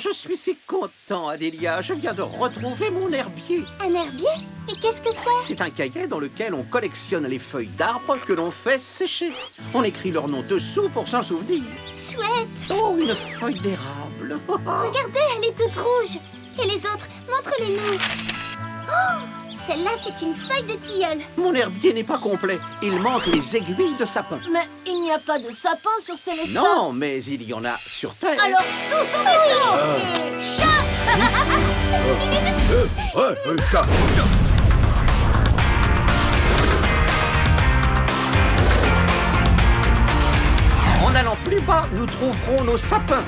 je suis si content, Adélia. Je viens de retrouver mon herbier. Un herbier? Et qu'est-ce que c'est? C'est un cahier dans lequel on collectionne les feuilles d'arbres que l'on fait sécher. On écrit leur nom dessous pour s'en souvenir. Chouette! Oh, une feuille d'érable. Regardez, elle est toute rouge. Et les autres, montre-les-nous. Oh, celle-là, c'est une feuille de tilleul. Mon herbier n'est pas complet. Il manque les aiguilles de sapin. Mais il n'y a pas de sapin sur Célestin. Non, mais il y en a sur Terre. Alors, tous au vaisseau et chat. Chat. En allant plus bas, nous trouverons nos sapins.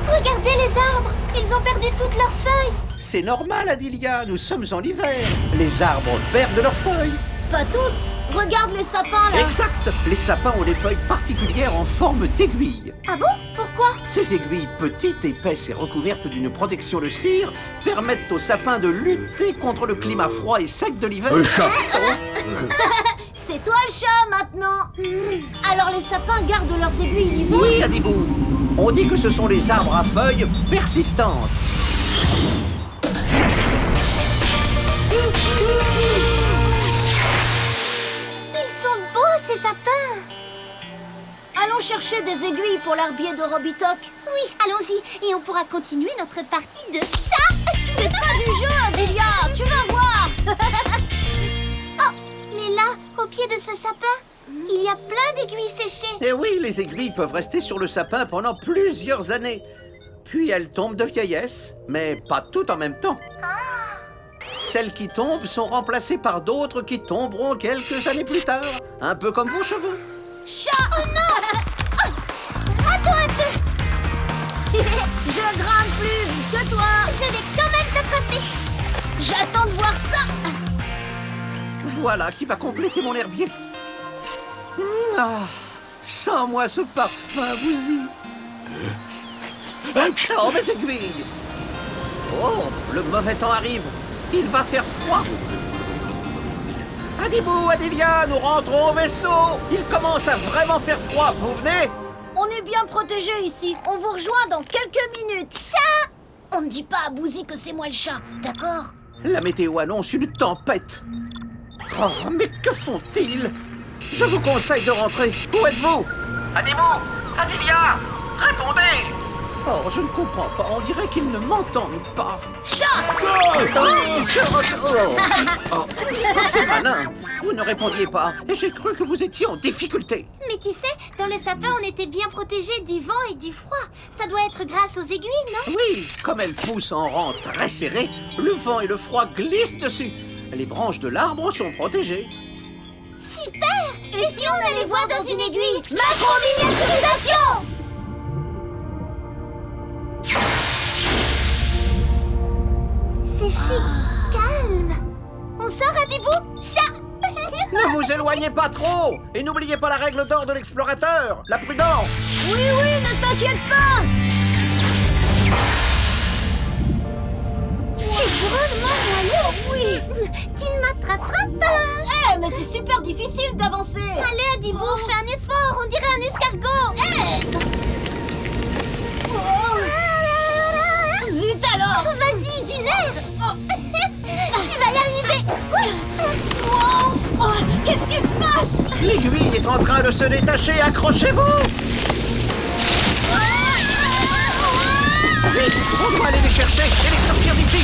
Regardez les arbres. Ils ont perdu toutes leurs feuilles. C'est normal, Adélia. Nous sommes en hiver. Les arbres perdent leurs feuilles. Pas tous. Regarde les sapins, là. Exact. Les sapins ont des feuilles particulières en forme d'aiguille. Ah bon? Pourquoi? Ces aiguilles petites, épaisses et recouvertes d'une protection de cire permettent aux sapins de lutter contre le climat froid et sec de l'hiver. Chat. C'est toi le chat, maintenant. Alors les sapins gardent leurs aiguilles l'hiver? Oui, Adibou. On dit que ce sont les arbres à feuilles persistantes. Ils sont beaux, ces sapins. Allons chercher des aiguilles pour l'herbier de Robitoc. Oui, allons-y. Et on pourra continuer notre partie de chat. C'est pas du jeu, Adélia. Tu vas voir. Oh, mais là, au pied de ce sapin, il y a plein d'aiguilles séchées. Et oui, les aiguilles peuvent rester sur le sapin pendant plusieurs années. Puis elles tombent de vieillesse, mais pas toutes en même temps. Celles qui tombent sont remplacées par d'autres qui tomberont quelques années plus tard. Un peu comme vos cheveux. Chat. Oh non! Oh, attends un peu. Je grimpe plus vite que toi. Je vais quand même t'attraper. J'attends de voir ça. Voilà qui va compléter mon herbier. Sans moi ce parfum, vous-y. Oh, mes aiguilles. Oh, le mauvais temps arrive. Il va faire froid. Adibou, Adélia, nous rentrons au vaisseau. Il commence à vraiment faire froid. Vous venez? On est bien protégés ici. On vous rejoint dans quelques minutes. Chat. On ne dit pas à Bouzy que c'est moi le chat, d'accord? La météo annonce une tempête. Oh, mais que font-ils? Je vous conseille de rentrer. Où êtes-vous? Adibou! Adélia! Répondez! Oh, je ne comprends pas. On dirait qu'ils ne m'entendent pas. Chat. Oh, c'est malin. Vous ne répondiez pas. Et j'ai cru que vous étiez en difficulté. Mais tu sais, dans le sapin, on était bien protégés du vent et du froid. Ça doit être grâce aux aiguilles, non? Oui, comme elles poussent en rang très serré, le vent et le froid glissent dessus. Les branches de l'arbre sont protégées. Super! Et si on allait voir dans une aiguille? Macro-miniaturisation! C'est si calme. On sort à des bouts, chat. Ne vous éloignez pas trop. Et n'oubliez pas la règle d'or de l'explorateur, la prudence. Oui, ne t'inquiète pas. C'est drôlement moelleux. Oui. Tu ne m'attraperas pas. Mais c'est super difficile d'avancer. Allez, Adibou, fais un effort. On dirait un escargot. Zut alors. Vas-y, du nerf. Tu vas y arriver. Qu'est-ce qui se passe? L'aiguille est en train de se détacher. Accrochez-vous. Vite, on doit aller les chercher et les sortir d'ici.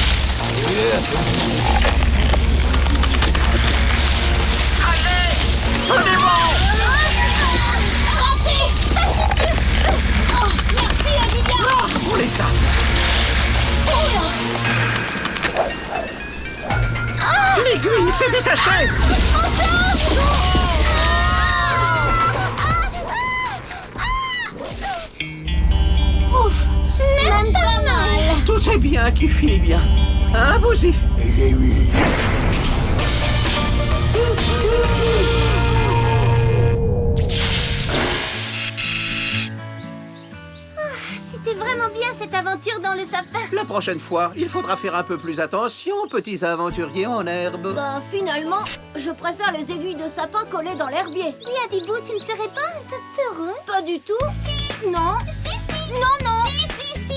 Allez, tenez bon. Merci, Adélia. On les a. L'aiguille s'est détachée. Ouf. Même pas mal. Tout est bien qui finit bien. Hein, Bouzy? Eh oui. C'était vraiment bien cette aventure dans le sapin. La prochaine fois, il faudra faire un peu plus attention, petits aventuriers en herbe. Bah, finalement, je préfère les aiguilles de sapin collées dans l'herbier. Dis, Adibou, tu ne serais pas un peu peureux? Pas du tout. Si. Non. Si, si. Non, non. Si, si, si.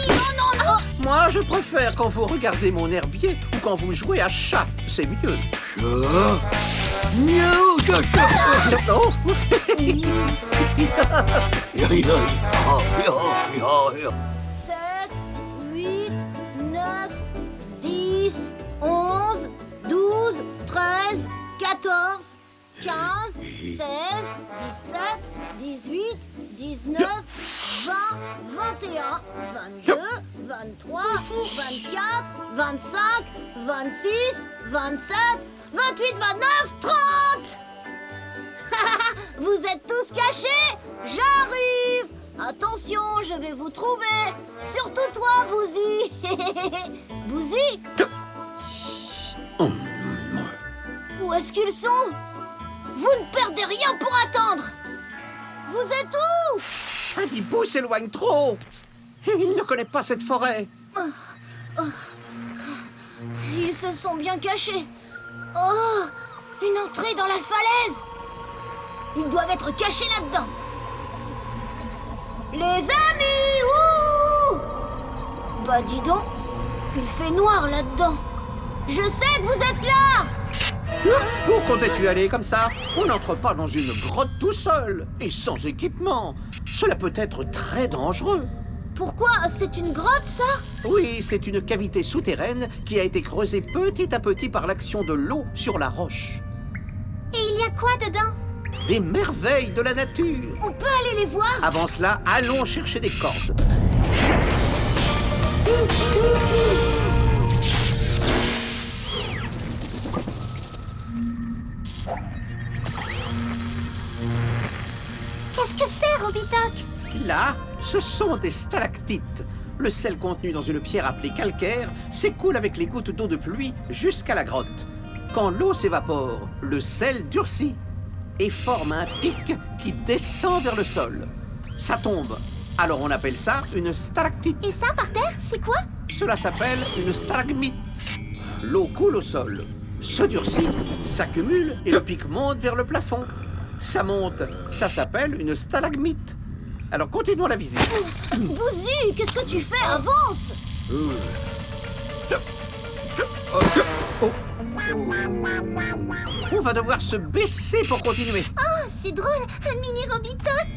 Moi, je préfère quand vous regardez mon herbier ou quand vous jouez à chat. C'est mieux. Chat. Miaou, caca. Oh. Ya, ya, ya, ya, ya. 7, 8, 9, 10, 11, 12, 13, 14, 15, 16, 17, 18, 19, 20, 21, 22, 23, 24, 25, 26, 27, 28, 29, 30. Vous êtes tous cachés? J'arrive! Attention, je vais vous trouver! Surtout toi, Bouzy! Bouzy? Où est-ce qu'ils sont? Vous ne perdez rien pour attendre! Vous êtes où? Adibou s'éloigne trop. Il ne connaît pas cette forêt. Ils se sont bien cachés! Oh! Une entrée dans la falaise! Ils doivent être cachés là-dedans! Les amis! Ouh! Bah dis donc, il fait noir là-dedans. Je sais que vous êtes là! Où comptais-tu aller comme ça? On n'entre pas dans une grotte tout seul et sans équipement. Cela peut être très dangereux. Pourquoi? C'est une grotte, ça? Oui, c'est une cavité souterraine qui a été creusée petit à petit par l'action de l'eau sur la roche. Et il y a quoi dedans? Des merveilles de la nature. On peut aller les voir? Avant cela, allons chercher des cordes. Qu'est-ce que c'est, Robitoc? Là, ce sont des stalactites. Le sel contenu dans une pierre appelée calcaire s'écoule avec les gouttes d'eau de pluie jusqu'à la grotte. Quand l'eau s'évapore, le sel durcit et forme un pic qui descend vers le sol. Ça tombe. Alors on appelle ça une stalactite. Et ça, par terre, c'est quoi? Cela s'appelle une stalagmite. L'eau coule au sol, se durcit, s'accumule et le pic monte vers le plafond. Ça monte, ça s'appelle une stalagmite. Alors continuons la visite. Bouzy, qu'est-ce que tu fais? Avance! On va devoir se baisser pour continuer. Oh, c'est drôle, un mini Robitoc.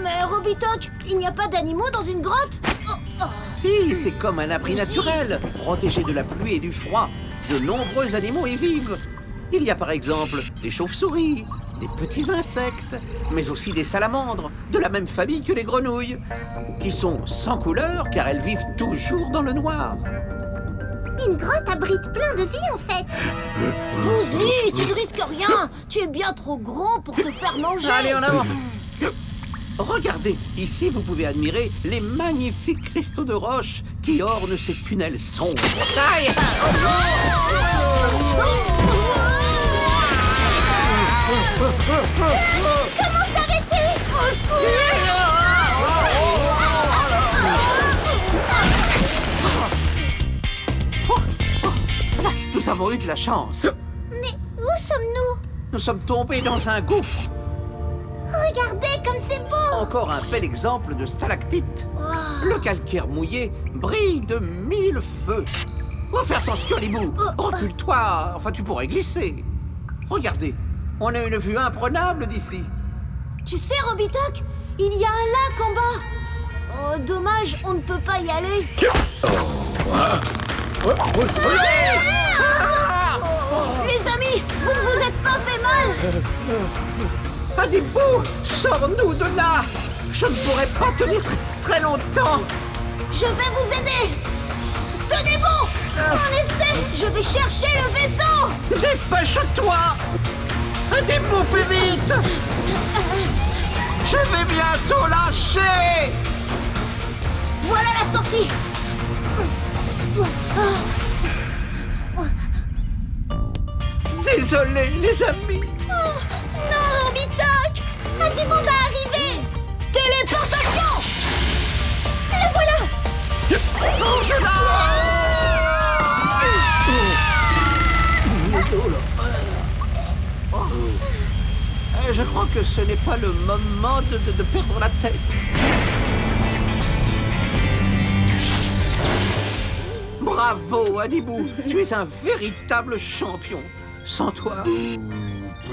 Mais Robitoc, il n'y a pas d'animaux dans une grotte? Si, c'est comme un abri naturel, protégé de la pluie et du froid. De nombreux animaux y vivent. Il y a par exemple des chauves-souris, des petits insectes, mais aussi des salamandres, de la même famille que les grenouilles, qui sont sans couleur car elles vivent toujours dans le noir. Une grotte abrite plein de vie, en fait. Bouzy, tu ne risques rien! Tu es bien trop grand pour te faire manger! Allez, en avant! Regardez, ici vous pouvez admirer les magnifiques cristaux de roche qui ornent ces tunnels sombres. Aïe! Comment s'arrêter? Au secours! Nous avons eu de la chance. Mais où sommes-nous? Nous sommes tombés dans un gouffre. Regardez comme c'est beau. Encore un bel exemple de stalactite. Le calcaire mouillé brille de 1000 feux. Oh, fais attention, Libou. Recule-toi, enfin tu pourrais glisser. Regardez, on a une vue imprenable d'ici. Tu sais, Robitoc, il y a un lac en bas. Oh, dommage, on ne peut pas y aller. Les amis, vous ne vous êtes pas fait mal? Adibou, sors-nous de là. Je ne pourrai pas tenir très longtemps. Je vais vous aider. Tenez bon. En essai, je vais chercher le vaisseau. Dépêche-toi. Adibou, fais vite. Je vais bientôt lâcher. Voilà la sortie. Désolé, les amis. Non, Robitoc. Adibou va arriver. Téléportation. Le voilà. Angela! Je crois que ce n'est pas le moment de perdre la tête. Bravo, Adibou. Tu es un véritable champion. Sans toi...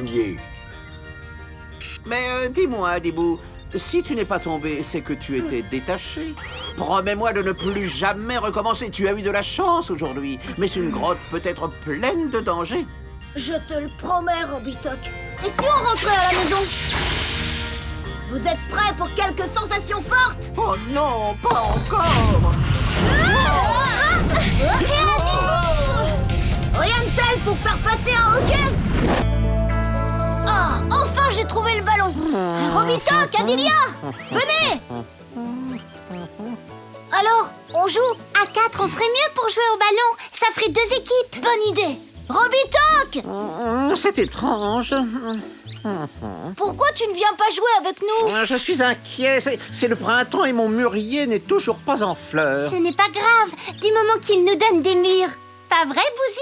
Yeah. Mais dis-moi, Adibou, si tu n'es pas tombé, c'est que tu étais détaché. Promets-moi de ne plus jamais recommencer. Tu as eu de la chance aujourd'hui, mais une grotte peut être pleine de dangers. Je te le promets, Robitoc. Et si on rentrait à la maison? Vous êtes prêts pour quelques sensations fortes? Oh non, pas encore. Rien de tel pour faire passer un hockey. Ah, enfin j'ai trouvé le ballon. Robitoc, Adilia, venez. Alors, on joue? À 4, on serait mieux pour jouer au ballon. Ça ferait 2 équipes. Bonne idée. Robitoc, C'est étrange. pourquoi tu ne viens pas jouer avec nous? Je suis inquiet. C'est le printemps et mon mûrier n'est toujours pas en fleurs. Ce n'est pas grave, du moment qu'il nous donne des mûres. Pas vrai, Bouzy?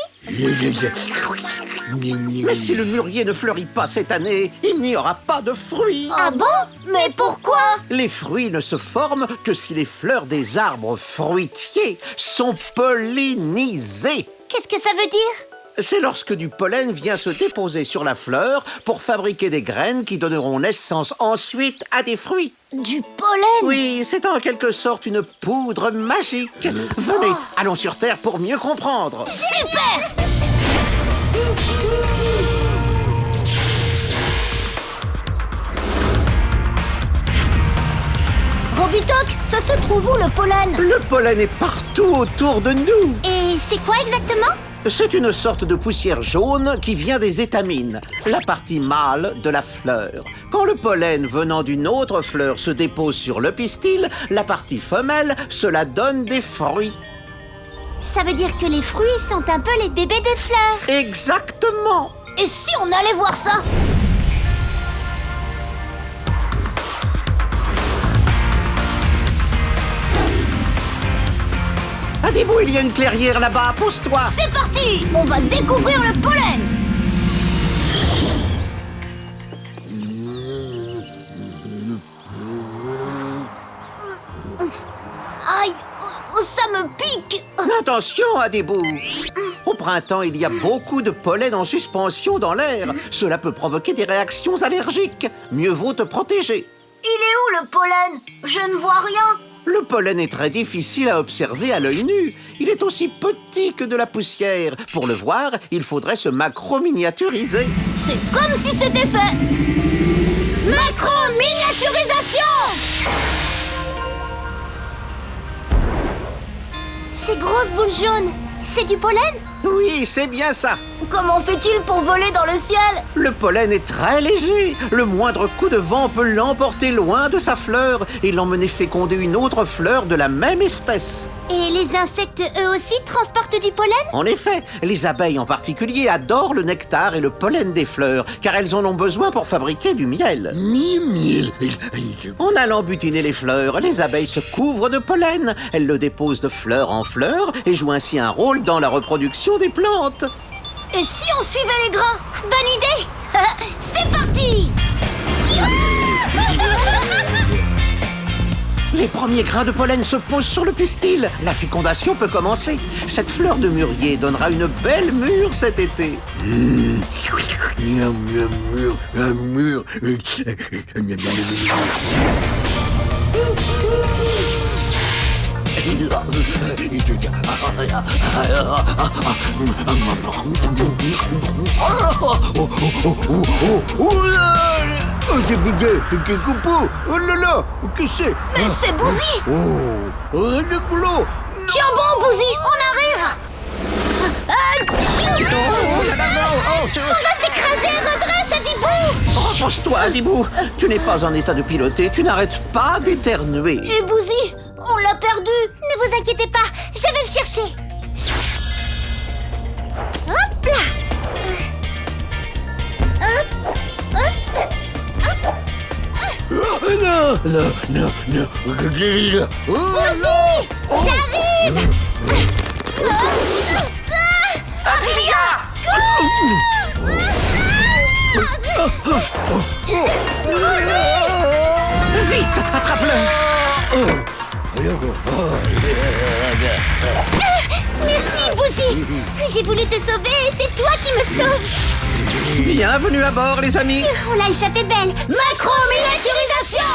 Mais si le mûrier ne fleurit pas cette année, il n'y aura pas de fruits. Ah bon? Mais pourquoi? Les fruits ne se forment que si les fleurs des arbres fruitiers sont pollinisées. Qu'est-ce que ça veut dire? C'est lorsque du pollen vient se déposer sur la fleur pour fabriquer des graines qui donneront naissance ensuite à des fruits. Du pollen? Oui, c'est en quelque sorte une poudre magique. Venez, allons sur Terre pour mieux comprendre. Super! Robitoc, ça se trouve où le pollen? Le pollen est partout autour de nous. Et c'est quoi exactement? C'est une sorte de poussière jaune qui vient des étamines, la partie mâle de la fleur. Quand le pollen venant d'une autre fleur se dépose sur le pistil, la partie femelle, cela donne des fruits. Ça veut dire que les fruits sont un peu les bébés des fleurs. Exactement. Et si on allait voir ça? Adibou, il y a une clairière là-bas, pose-toi. C'est parti! On va découvrir le pollen! Aïe! Ça me pique! Attention, Adibou. Au printemps, il y a beaucoup de pollen en suspension dans l'air. Cela peut provoquer des réactions allergiques. Mieux vaut te protéger. Il est où le pollen? Je ne vois rien! Le pollen est très difficile à observer à l'œil nu. Il est aussi petit que de la poussière. Pour le voir, il faudrait se macro-miniaturiser. C'est comme si c'était fait! Macro-miniaturisation! Ces grosses boules jaunes, c'est du pollen? Oui, c'est bien ça. Comment fait-il pour voler dans le ciel? Le pollen est très léger. Le moindre coup de vent peut l'emporter loin de sa fleur et l'emmener féconder une autre fleur de la même espèce. Et les insectes, eux aussi, transportent du pollen? En effet, les abeilles en particulier adorent le nectar et le pollen des fleurs, car elles en ont besoin pour fabriquer du miel. En allant butiner les fleurs, les abeilles se couvrent de pollen. Elles le déposent de fleur en fleur et jouent ainsi un rôle dans la reproduction des plantes. Et si on suivait les grains? Bonne idée! C'est parti! Les premiers grains de pollen se posent sur le pistil. La fécondation peut commencer. Cette fleur de mûrier donnera une belle mûre cet été. Oh là là, qu'est-ce que c'est? Mais c'est Bouzy! Rigolo. Tiens bon, Bouzy, on arrive! On va s'écraser, redresse, Adibou! Repose-toi, Adibou. Tu n'es pas en état de piloter, tu n'arrêtes pas d'éternuer. Et Bouzy, on l'a perdu! Ne vous inquiétez pas, je vais le chercher. Hop là! Non. Bouzy! J'arrive! Vite, attrape-le! Merci, Bouzy. J'ai voulu te sauver et c'est toi qui me sauves. Bienvenue à bord, les amis! On l'a échappé belle. Macro-miniaturisation.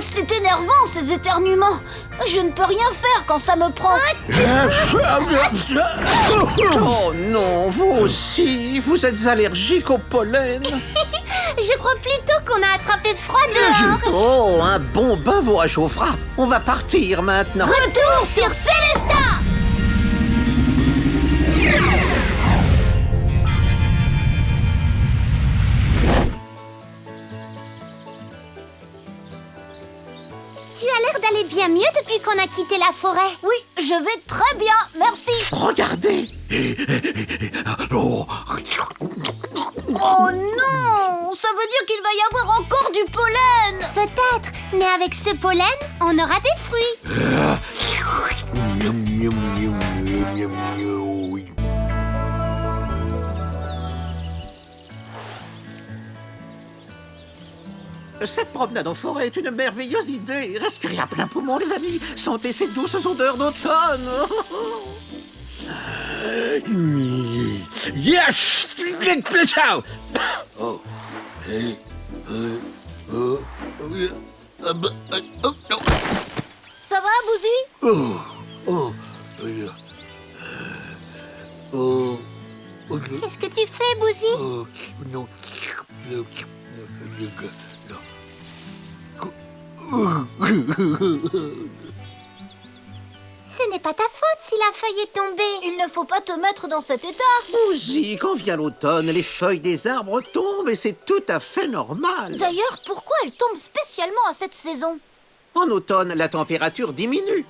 C'est énervant, ces éternuements. Je ne peux rien faire quand ça me prend. Oh non, vous aussi, vous êtes allergique au pollen. Je crois plutôt qu'on a attrapé froid dehors. Oh, un bon bain vous réchauffera. On va partir maintenant. Retour sur Célesta. Tu as l'air d'aller bien mieux depuis qu'on a quitté la forêt. Oui, je vais très bien, merci. Regardez. Oh, Oh non, ça veut dire qu'il va y avoir encore du pollen. Peut-être, mais avec ce pollen, on aura des fruits. Cette promenade en forêt est une merveilleuse idée. Respirez à plein poumon, les amis. Sentez ces douces odeurs d'automne. yes! Oh. Ça va, Bouzy? Oh. Oh. Oh. Oh. Qu'est-ce que tu fais, Bouzy? Oh. Non. Ce n'est pas ta faute si la feuille est tombée. Il ne faut pas te mettre dans cet état. Bouzy, quand vient l'automne, les feuilles des arbres tombent et c'est tout à fait normal. D'ailleurs, pourquoi elle tombe spécialement à cette saison? En automne, la température diminue.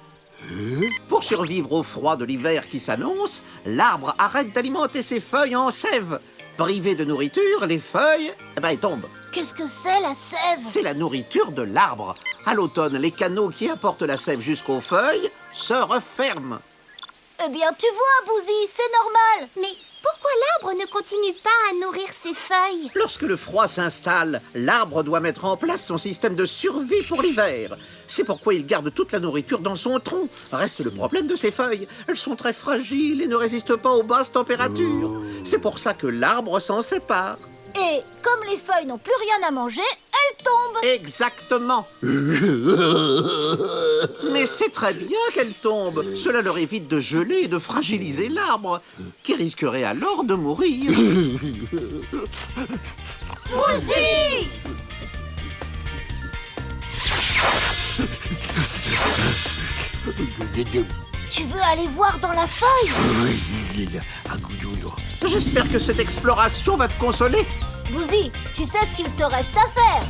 Pour survivre au froid de l'hiver qui s'annonce, l'arbre arrête d'alimenter ses feuilles en sève. Privé de nourriture, les feuilles, elles tombent. Qu'est-ce que c'est, la sève? C'est la nourriture de l'arbre. À l'automne, les canaux qui apportent la sève jusqu'aux feuilles se referment. Eh bien, tu vois, Bouzy, c'est normal. Mais pourquoi l'arbre ne continue pas à nourrir ses feuilles? Lorsque le froid s'installe, l'arbre doit mettre en place son système de survie pour l'hiver. C'est pourquoi il garde toute la nourriture dans son tronc. Reste le problème de ses feuilles. Elles sont très fragiles et ne résistent pas aux basses températures. C'est pour ça que l'arbre s'en sépare. Et comme les feuilles n'ont plus rien à manger, elles tombent. Exactement. Mais c'est très bien qu'elles tombent. Cela leur évite de geler et de fragiliser l'arbre, qui risquerait alors de mourir. Bouzy! Tu veux aller voir dans la feuille? J'espère que cette exploration va te consoler. Bouzy, tu sais ce qu'il te reste à faire.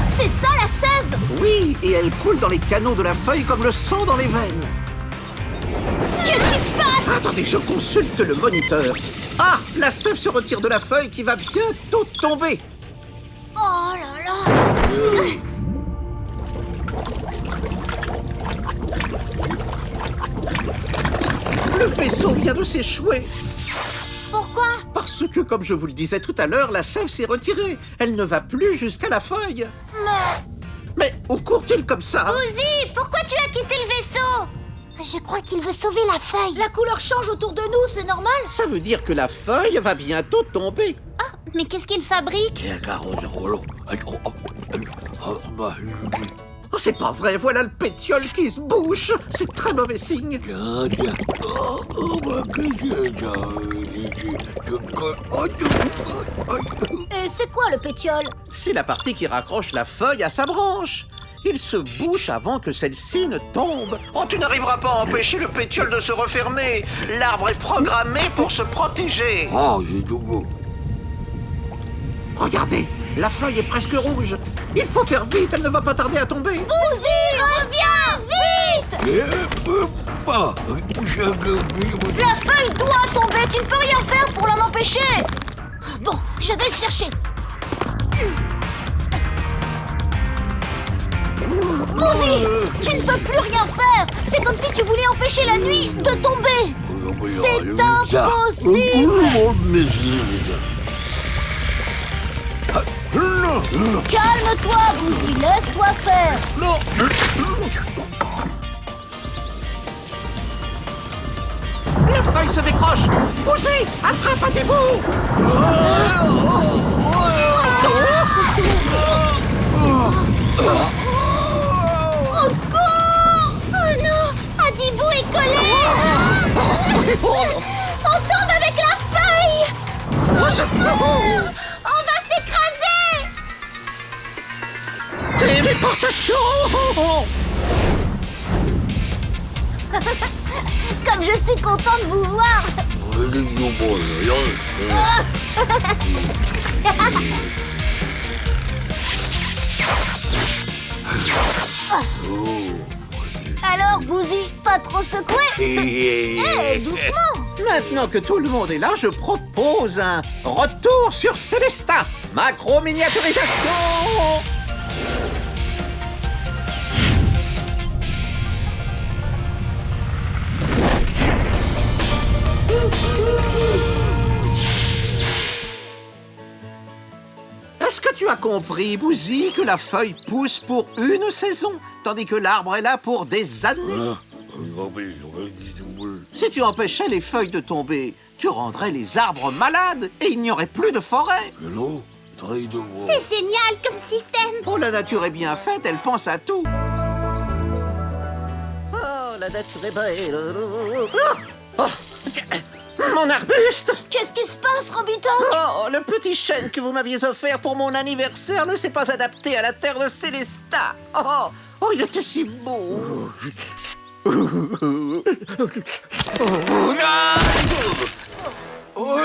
C'est ça la sève? Oui, et elle coule dans les canaux de la feuille comme le sang dans les veines. Qu'est-ce qui se passe? Attendez, je consulte le moniteur. Ah, la sève se retire de la feuille qui va bientôt tomber. Oh là là! Le vaisseau vient de s'échouer. Pourquoi? Parce que, comme je vous le disais tout à l'heure, la sève s'est retirée. Elle ne va plus jusqu'à la feuille. Mais où court-il comme ça? Bouzy, pourquoi tu as quitté le vaisseau? Je crois qu'il veut sauver la feuille. La couleur change autour de nous, c'est normal? Ça veut dire que la feuille va bientôt tomber. Ah, mais qu'est-ce qu'il fabrique? Oh, c'est pas vrai, voilà le pétiole qui se bouche. C'est très mauvais signe. Et c'est quoi le pétiole? C'est la partie qui raccroche la feuille à sa branche. Il se bouche avant que celle-ci ne tombe. Oh, tu n'arriveras pas à empêcher le pétiole de se refermer. L'arbre est programmé pour se protéger. Regardez, la feuille est presque rouge. Il faut faire vite, elle ne va pas tarder à tomber. Bouzy, reviens, vite! La feuille doit tomber, tu ne peux rien faire pour l'en empêcher. Bon, je vais le chercher. Bouzy, tu ne peux plus rien faire. C'est comme si tu voulais empêcher la nuit de tomber. C'est impossible. Calme-toi, Bouzy, laisse-toi faire. La feuille se décroche. Bouzy, attrape à tes bouts. Au secours! Oh non, Adibou est collé. On tombe avec la feuille. On va s'écraser. Téléportation. Comme je suis contente de vous voir. Alors, Bouzy, pas trop secoué. Eh, doucement. Maintenant que tout le monde est là, je propose un retour sur Célesta. Macro-miniaturisation. Est-ce que tu as compris, Bouzy, que la feuille pousse pour une saison, tandis que l'arbre est là pour des années? Si tu empêchais les feuilles de tomber, tu rendrais les arbres malades et il n'y aurait plus de forêt. C'est génial comme système. Oh, la nature est bien faite, elle pense à tout. Oh, la nature est belle. Oh, mon arbuste! Qu'est-ce qui se passe, Robitoc? Oh, le petit chêne que vous m'aviez offert pour mon anniversaire ne s'est pas adapté à la terre de Célesta. Oh, oh, il était si beau. Oh non!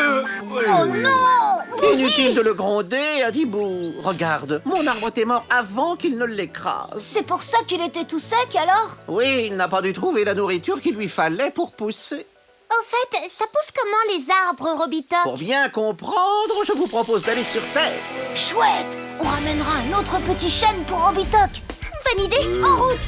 Inutile de le gronder, Adibou. Regarde, mon arbre était mort avant qu'il ne l'écrase. C'est pour ça qu'il était tout sec, alors? Oui, il n'a pas dû trouver la nourriture qu'il lui fallait pour pousser. Au fait, ça pousse comment les arbres, Robitoc? Pour bien comprendre, je vous propose d'aller sur Terre. Chouette! On ramènera un autre petit chêne pour Robitoc. Bonne idée, en route.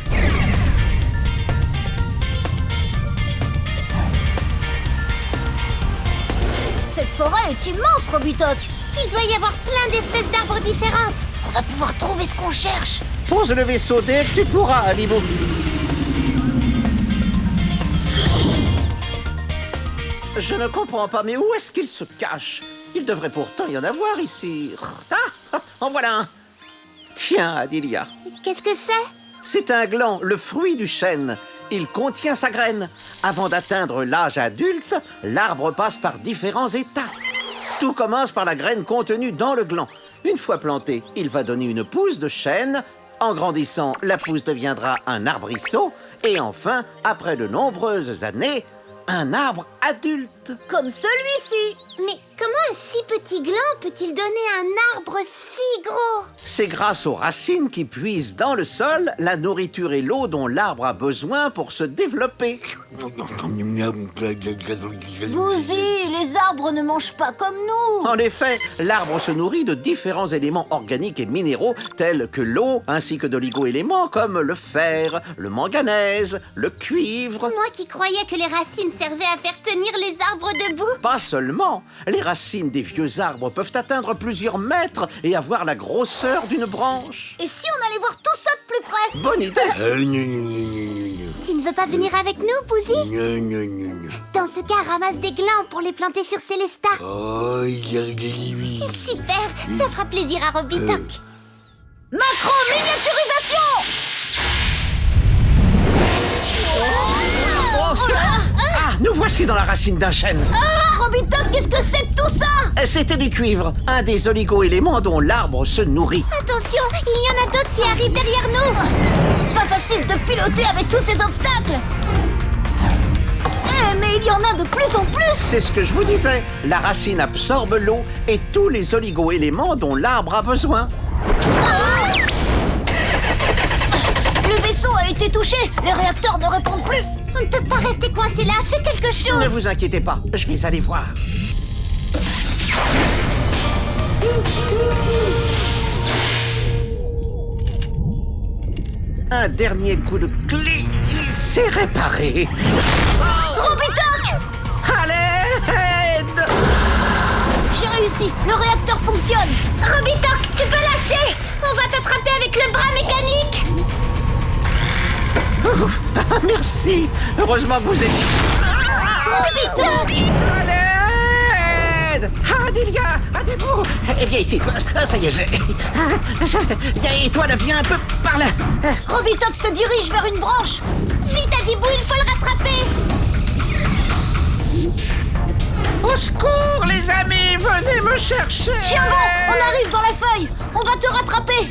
Cette forêt est immense, Robitoc. Il doit y avoir plein d'espèces d'arbres différentes. On va pouvoir trouver ce qu'on cherche. Pose le vaisseau dès que tu pourras, Adibou. Je ne comprends pas, mais où est-ce qu'il se cache? Il devrait pourtant y en avoir ici. Ah, en voilà un. Tiens, Adilia. Qu'est-ce que c'est? C'est un gland, le fruit du chêne. Il contient sa graine. Avant d'atteindre l'âge adulte, l'arbre passe par différents états. Tout commence par la graine contenue dans le gland. Une fois planté, il va donner une pousse de chêne. En grandissant, la pousse deviendra un arbrisseau. Et enfin, après de nombreuses années, un arbre adulte. Comme celui-ci. Mais comment un si petit gland peut-il donner un arbre si gros? C'est grâce aux racines qui puisent dans le sol la nourriture et l'eau dont l'arbre a besoin pour se développer. Bouzy, les arbres ne mangent pas comme nous. En effet, l'arbre se nourrit de différents éléments organiques et minéraux tels que l'eau ainsi que d'oligo-éléments comme le fer, le manganèse, le cuivre. Moi qui croyais que les racines servaient à faire tenir les arbres debout. Pas seulement, les racines des vieux arbres peuvent atteindre plusieurs mètres et avoir la grosseur d'une branche. Et si on allait voir tout ça de plus près? Bonne idée! Tu ne veux pas venir avec nous, Bouzy? Dans ce cas, ramasse des glands pour les planter sur Célesta. Super, ça fera plaisir à Robitoc. Macro-miniaturisation! Ah, nous voici dans la racine d'un chêne. Ah, Robitoc, qu'est-ce que c'est que tout ça? C'était du cuivre, un des oligo-éléments dont l'arbre se nourrit. Attention, il y en a d'autres qui arrivent derrière nous. Pas facile de piloter avec tous ces obstacles. Eh, mais il y en a de plus en plus. C'est ce que je vous disais. La racine absorbe l'eau et tous les oligo-éléments dont l'arbre a besoin. Le vaisseau a été touché. Les réacteurs ne répondent plus. On ne peut pas rester coincé là, fais quelque chose. Ne vous inquiétez pas, je vais aller voir. Un dernier coup de clé, c'est réparé. Robitoc! À l'aide! J'ai réussi, le réacteur fonctionne. Robitoc, tu peux lâcher. On va t'attraper avec le bras mécanique. Ouf, merci. Heureusement que vous êtes... Robitoc! À l'aide! Adilia, hâtez-vous! Viens ici, toi. Ça y est, et toi, là, viens un peu par là. Robitoc se dirige vers une branche. Vite, Adibou, il faut le rattraper. Au secours, les amis, venez me chercher. Tiens bon, on arrive dans la feuille. On va te rattraper.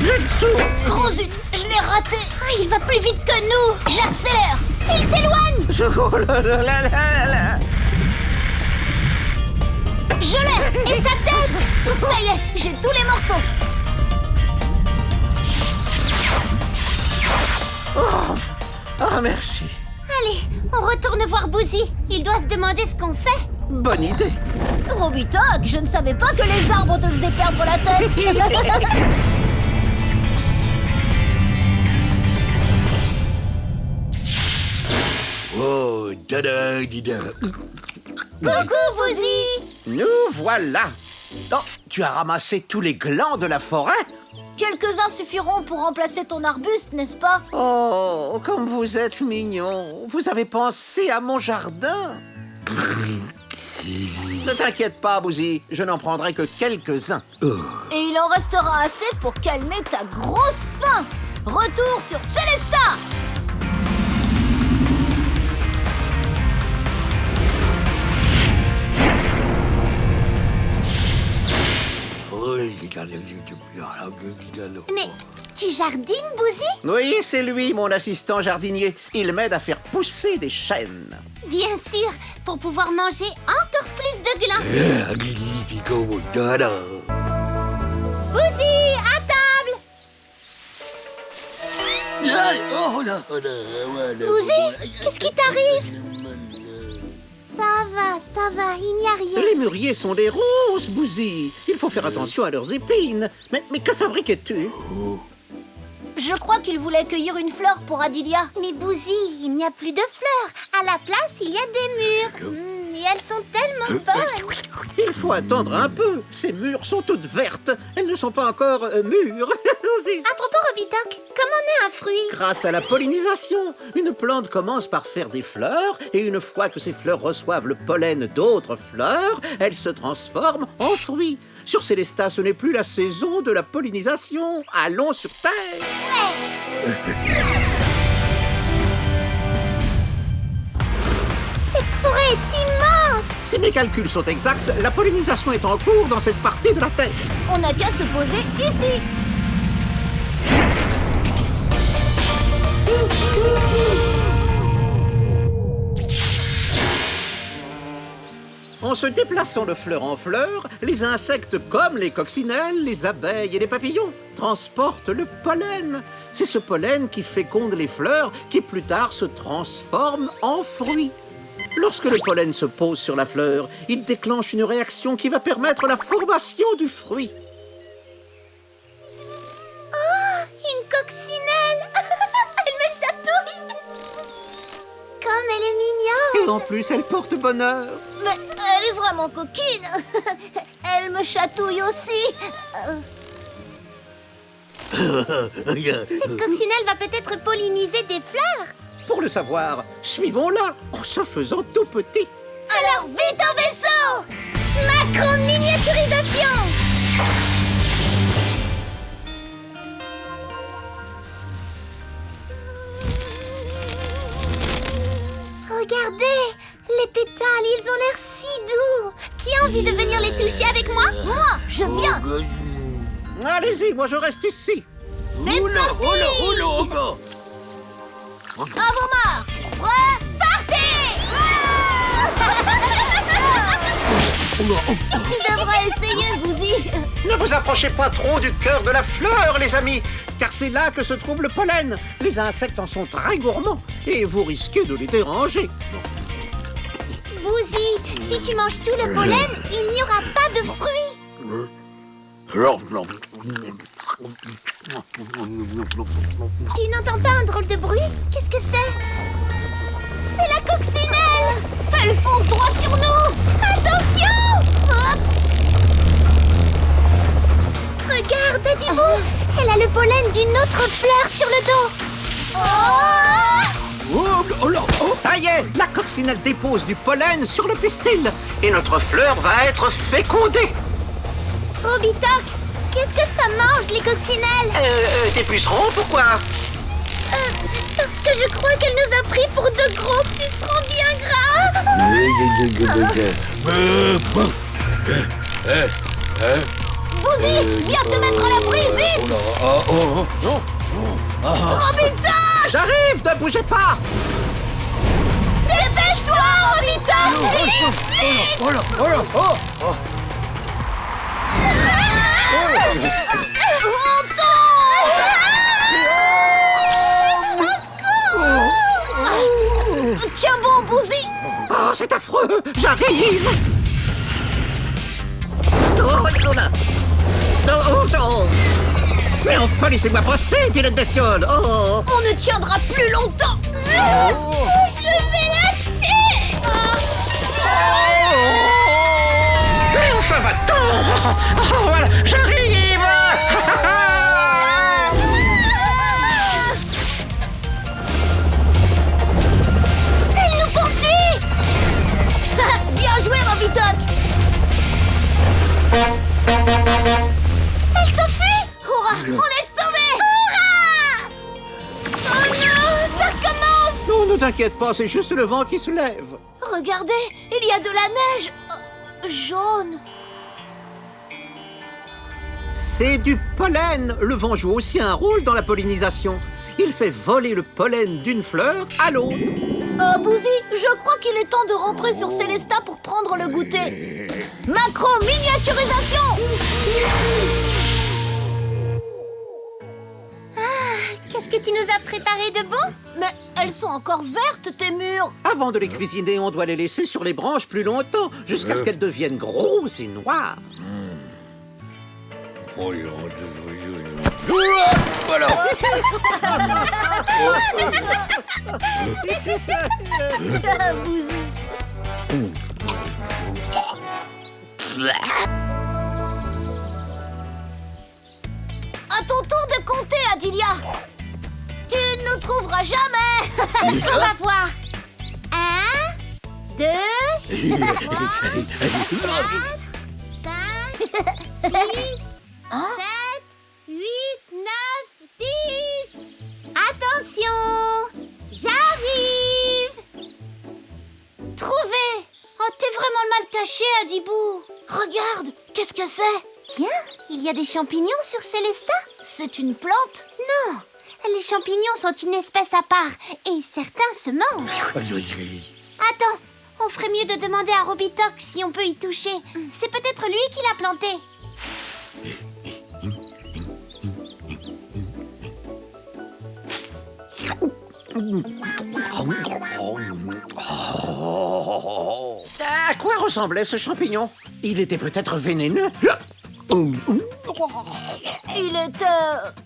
J'ai tout. Gros zut, je l'ai raté. Ah, il va plus vite que nous. J'accélère. Il s'éloigne. Oh là là là là là. Je l'ai. Et sa tête. Ça y est, j'ai tous les morceaux. Oh, merci. Allez, on retourne voir Bouzy. Il doit se demander ce qu'on fait. Bonne idée. Robitoc, je ne savais pas que les arbres te faisaient perdre la tête. Oh, tada, dida. Coucou, Bouzy. Nous voilà. Oh, tu as ramassé tous les glands de la forêt? Quelques-uns suffiront pour remplacer ton arbuste, n'est-ce pas? Oh, comme vous êtes mignon. Vous avez pensé à mon jardin. Ne t'inquiète pas, Bouzy. Je n'en prendrai que quelques-uns. Et il en restera assez pour calmer ta grosse faim. Retour sur Célestat. Oh, dida, dida. Mais tu jardines, Bouzy? Oui, c'est lui, mon assistant jardinier. Il m'aide à faire pousser des chênes. Bien sûr, pour pouvoir manger encore plus de glands. Bouzy, à table. Bouzy, qu'est-ce qui t'arrive? Ça va, il n'y a rien. Les mûriers sont des ronces, Bouzy. Il faut faire attention à leurs épines. Mais que fabriquais-tu? Je crois qu'il voulait cueillir une fleur pour Adilia. Mais Bouzy, il n'y a plus de fleurs. À la place, il y a des murs. Et elles sont tellement bonnes. Il faut attendre un peu. Ces mûres sont toutes vertes. Elles ne sont pas encore mûres. À propos, Robitoc, comment naît un fruit? Grâce à la pollinisation, une plante commence par faire des fleurs, et une fois que ces fleurs reçoivent le pollen d'autres fleurs, elles se transforment en fruits. Sur Célestat, ce n'est plus la saison de la pollinisation. Allons sur Terre. Cette forêt est immense. Si mes calculs sont exacts, la pollinisation est en cours dans cette partie de la Terre. On n'a qu'à se poser ici. En se déplaçant de fleur en fleur, les insectes comme les coccinelles, les abeilles et les papillons transportent le pollen. C'est ce pollen qui féconde les fleurs qui plus tard se transforment en fruits. Lorsque le pollen se pose sur la fleur, il déclenche une réaction qui va permettre la formation du fruit. Oh, une coccinelle. Elle me chatouille. Comme elle est mignonne. Et en plus, elle porte bonheur. Mais elle est vraiment coquine. Elle me chatouille aussi. Cette coccinelle va peut-être polliniser des fleurs. Pour le savoir, suivons-la en se faisant tout petit. Alors vite au vaisseau. Macro-miniaturisation. Regardez, les pétales, ils ont l'air si doux. Qui a envie de venir les toucher avec moi? Moi, je viens. Allez-y, moi je reste ici. C'est parti. À vos marques. Prêt, partez. Tu devrais essayer, Bouzy. Ne vous approchez pas trop du cœur de la fleur, les amis, car c'est là que se trouve le pollen. Les insectes en sont très gourmands et vous risquez de les déranger. Bouzy, si tu manges tout le pollen, il n'y aura pas de fruits. Tu n'entends pas un drôle de bruit? Qu'est-ce que c'est? C'est la coccinelle! Elle fonce droit sur nous! Attention! Hop. Regarde, Adibou! Elle a le pollen d'une autre fleur sur le dos! Ça y est, la coccinelle dépose du pollen sur le pistil et notre fleur va être fécondée. Robitoc, qu'est-ce que ça mange, les coccinelles? Des pucerons, pourquoi? Parce que je crois qu'elle nous a pris pour de gros pucerons bien gras! Bouzy, viens te mettre à l'abri, vite! Robitoc! J'arrive, ne bougez pas. Dépêche-toi, Robitoc! Vite, vite! Tiens bon, Bouzy! Oh, c'est affreux, j'arrive. Oh, Nicolas. Mais enfin, laissez-moi passer, vilaine bestiole. Oh. On ne tiendra plus longtemps! Je vais lâcher! Mais enfin, va-t'en. Oh, voilà, j'arrive. Elle nous poursuit! Bien joué, Robitoc! Elle s'enfuit! Hurrah! On est sauvés! Oh non, ça recommence! Non, ne t'inquiète pas, c'est juste le vent qui se lève. Regardez, il y a de la neige jaune. C'est du pollen. Le vent joue aussi un rôle dans la pollinisation. Il fait voler le pollen d'une fleur à l'autre. Bouzy, je crois qu'il est temps de rentrer sur Célesta pour prendre le goûter. Macro-miniaturisation! Qu'est-ce que tu nous as préparé de bon? Mais elles sont encore vertes, tes murs! Avant de les cuisiner, on doit les laisser sur les branches plus longtemps, jusqu'à ce qu'elles deviennent grosses et noires. Voilà. À ton tour de compter, Adilia! Tu ne nous trouveras jamais! C'est ce qu'on va voir! 1, 2, 3, 4, 5, 6, 7, 8, 9, 10! Attention! J'arrive! Trouvé! Oh, t'es vraiment le mal caché, Adibou! Regarde, qu'est-ce que c'est? Tiens, il y a des champignons sur Célesta? C'est une plante? Non! Les champignons sont une espèce à part, et certains se mangent. Attends, on ferait mieux de demander à Robitoc si on peut y toucher. C'est peut-être lui qui l'a planté. À quoi ressemblait ce champignon? Il était peut-être vénéneux. Il était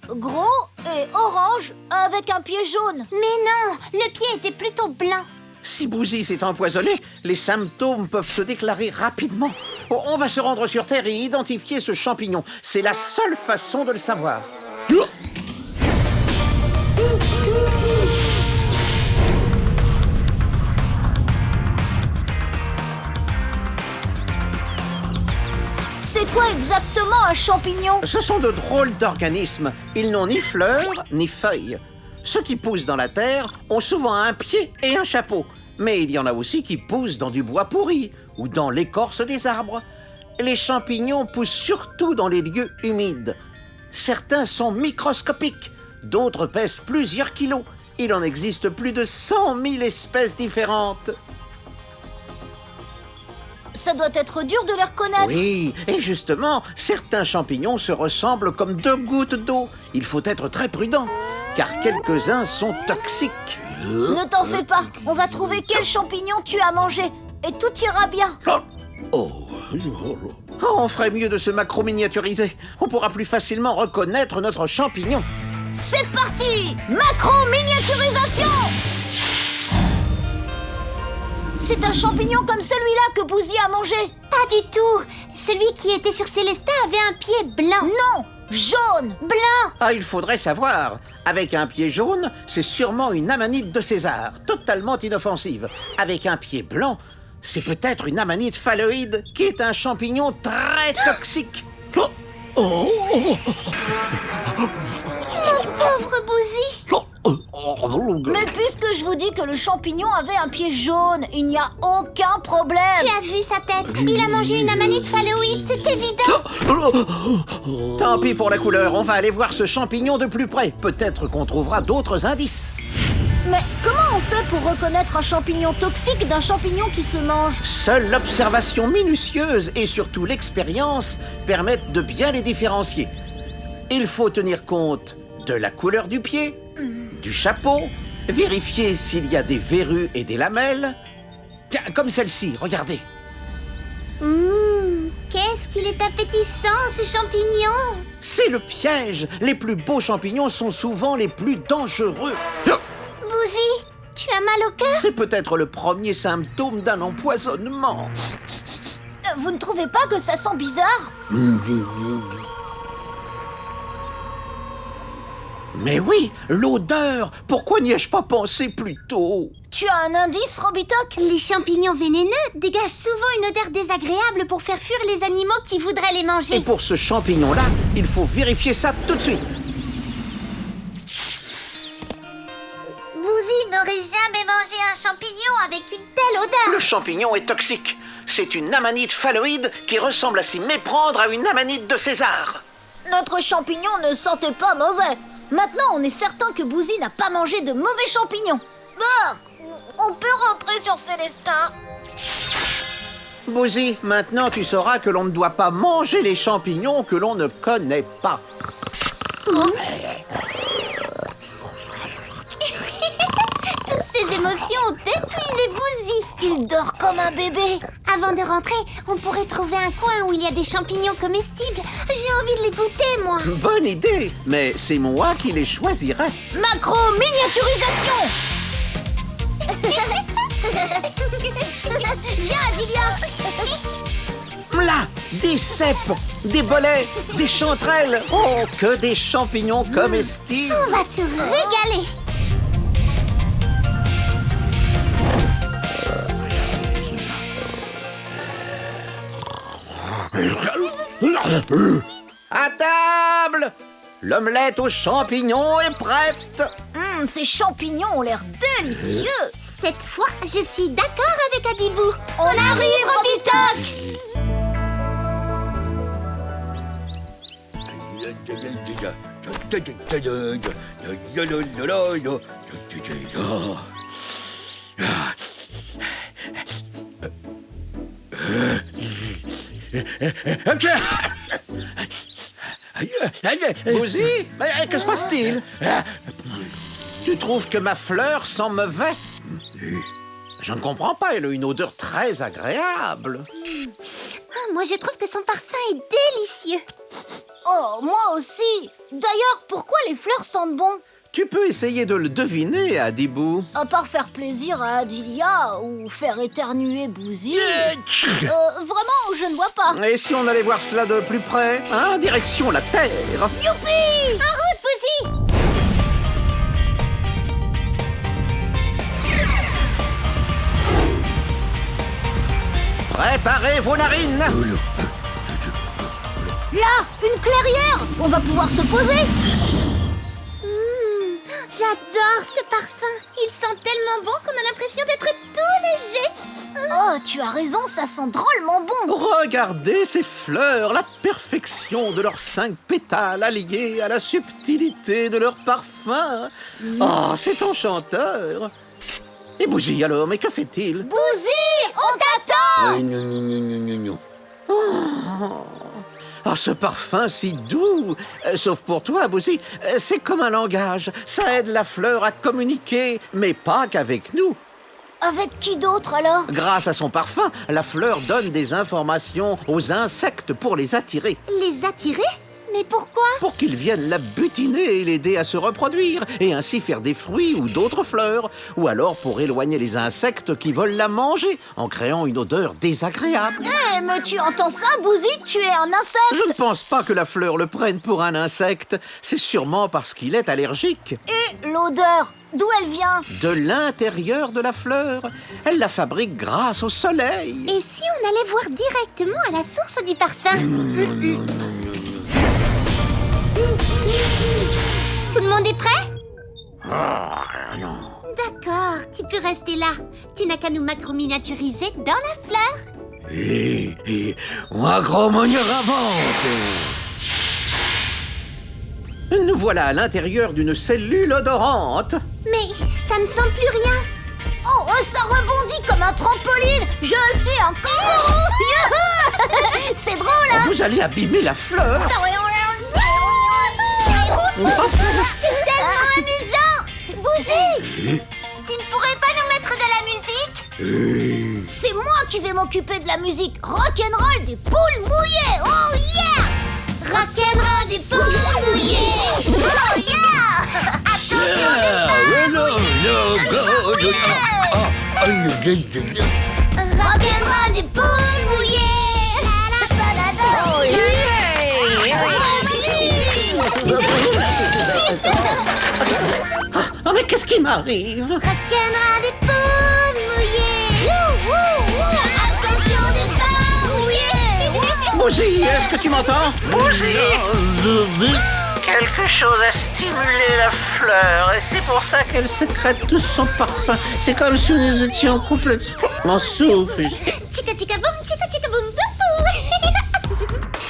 gros et orange avec un pied jaune. Mais non, le pied était plutôt blanc. Si Bouzy s'est empoisonné, les symptômes peuvent se déclarer rapidement. Oh, on va se rendre sur Terre et identifier ce champignon. C'est la seule façon de le savoir. C'est quoi exactement un champignon? Ce sont de drôles d'organismes. Ils n'ont ni fleurs, ni feuilles. Ceux qui poussent dans la terre ont souvent un pied et un chapeau. Mais il y en a aussi qui poussent dans du bois pourri ou dans l'écorce des arbres. Les champignons poussent surtout dans les lieux humides. Certains sont microscopiques, d'autres pèsent plusieurs kilos. Il en existe plus de 100 000 espèces différentes. Ça doit être dur de les reconnaître. Oui, et justement, certains champignons se ressemblent comme deux gouttes d'eau. Il faut être très prudent, car quelques-uns sont toxiques. Ne t'en fais pas, on va trouver quel champignon tu as mangé et tout ira bien. Oh, on ferait mieux de se macro-miniaturiser. On pourra plus facilement reconnaître notre champignon. C'est parti! Macro-miniaturisation! C'est un champignon comme celui-là que Bouzy a mangé. Pas du tout. Celui qui était sur Célestin avait un pied blanc. Non, jaune. Blanc. Ah, il faudrait savoir. Avec un pied jaune, c'est sûrement une amanite de César, totalement inoffensive. Avec un pied blanc, c'est peut-être une amanite phalloïde, qui est un champignon très toxique. Pauvre Bouzy. Mais puisque je vous dis que le champignon avait un pied jaune, il n'y a aucun problème. Tu as vu sa tête? Il a mangé une amanite phalloïde, c'est évident. Tant pis pour la couleur, on va aller voir ce champignon de plus près. Peut-être qu'on trouvera d'autres indices. Mais comment on fait pour reconnaître un champignon toxique d'un champignon qui se mange? Seule l'observation minutieuse et surtout l'expérience permettent de bien les différencier. Il faut tenir compte de la couleur du pied, du chapeau, vérifier s'il y a des verrues et des lamelles. Tiens, comme celle-ci, regardez. Qu'est-ce qu'il est appétissant, ce champignon. C'est le piège. Les plus beaux champignons sont souvent les plus dangereux. Bouzy, tu as mal au cœur? C'est peut-être le premier symptôme d'un empoisonnement. Vous ne trouvez pas que ça sent bizarre? Mais oui, l'odeur. Pourquoi n'y ai-je pas pensé plus tôt? Tu as un indice, Robitoc? Les champignons vénéneux dégagent souvent une odeur désagréable pour faire fuir les animaux qui voudraient les manger. Et pour ce champignon-là, il faut vérifier ça tout de suite. Bouzy n'aurait jamais mangé un champignon avec une telle odeur. Le champignon est toxique. C'est une amanite phalloïde qui ressemble à s'y méprendre à une amanite de César. Notre champignon ne sentait pas mauvais. Maintenant, on est certain que Bouzy n'a pas mangé de mauvais champignons. On peut rentrer sur Célestin. Bouzy, maintenant tu sauras que l'on ne doit pas manger les champignons que l'on ne connaît pas. Toutes ces émotions ont épuisé Bouzy. Il dort comme un bébé. Avant de rentrer, on pourrait trouver un coin où il y a des champignons comestibles. J'ai envie de les goûter, moi. Bonne idée, mais c'est moi qui les choisirai. Macro-miniaturisation. Viens, Adilia. Là, des cèpes, des bolets, des chanterelles. Oh, que des champignons comestibles. On va se régaler. À table! L'omelette aux champignons est prête. Ces champignons ont l'air délicieux. Cette fois, je suis d'accord avec Adibou. On arrive, Robitoc. Bouzy, mais que se passe-t-il? Tu trouves que ma fleur sent mauvais? Je ne comprends pas, elle a une odeur très agréable. Moi, je trouve que son parfum est délicieux. Oh, moi aussi. D'ailleurs, pourquoi les fleurs sentent bon? Tu peux essayer de le deviner, Adibou. À part faire plaisir à Adilia ou faire éternuer Bouzy. Vraiment, je ne vois pas. Et si on allait voir cela de plus près, hein, direction la Terre? Youpi! En route, Bouzy. Préparez vos narines. Là, une clairière. On va pouvoir se poser. J'adore ce parfum. Il sent tellement bon qu'on a l'impression d'être tout léger. Oh, tu as raison, ça sent drôlement bon. Regardez ces fleurs, la perfection de leurs 5 pétales alliés à la subtilité de leur parfum. Oh, c'est enchanteur. Et Bouzy alors, mais que fait-il? Bouzy, on t'attend. Oh, ce parfum si doux. Sauf pour toi, Bouzy, c'est comme un langage. Ça aide la fleur à communiquer, mais pas qu'avec nous. Avec qui d'autre alors? Grâce à son parfum, la fleur donne des informations aux insectes pour les attirer. Les attirer? Mais pourquoi? Pour qu'ils viennent la butiner et l'aider à se reproduire, et ainsi faire des fruits ou d'autres fleurs. Ou alors pour éloigner les insectes qui veulent la manger, en créant une odeur désagréable. Eh, mais tu entends ça, Bouzy? Tu es un insecte! Je ne pense pas que la fleur le prenne pour un insecte. C'est sûrement parce qu'il est allergique. Et l'odeur, d'où elle vient? De l'intérieur de la fleur. Elle la fabrique grâce au soleil. Et si on allait voir directement à la source du parfum? Tout le monde est prêt? D'accord, tu peux rester là. Tu n'as qu'à nous macro-miniaturiser dans la fleur. Nous voilà à l'intérieur d'une cellule odorante. Mais ça ne sent plus rien. Oh, ça rebondit comme un trampoline! Je suis un kangourou! Youhou! C'est drôle, hein? Vous allez abîmer la fleur. C'est tellement amusant! Bouzy! Tu ne pourrais pas nous mettre de la musique? C'est moi qui vais m'occuper de la musique rock'n'roll des poules mouillées! Oh yeah! Rock'n'roll des poules mouillées! Oh yeah! Rock'n'roll des poules mouillées! Oh Oh, mais qu'est-ce qui m'arrive? Rock'n'roll des poules mouillées! Attention des pas mouillées! Bouzy, est-ce que tu m'entends? Bouzy! Quelque chose a stimulé la fleur et c'est pour ça qu'elle sécrète tout son parfum. C'est comme si nous étions complètement souples. Chica chica boum, chica chica boum, boum, boum.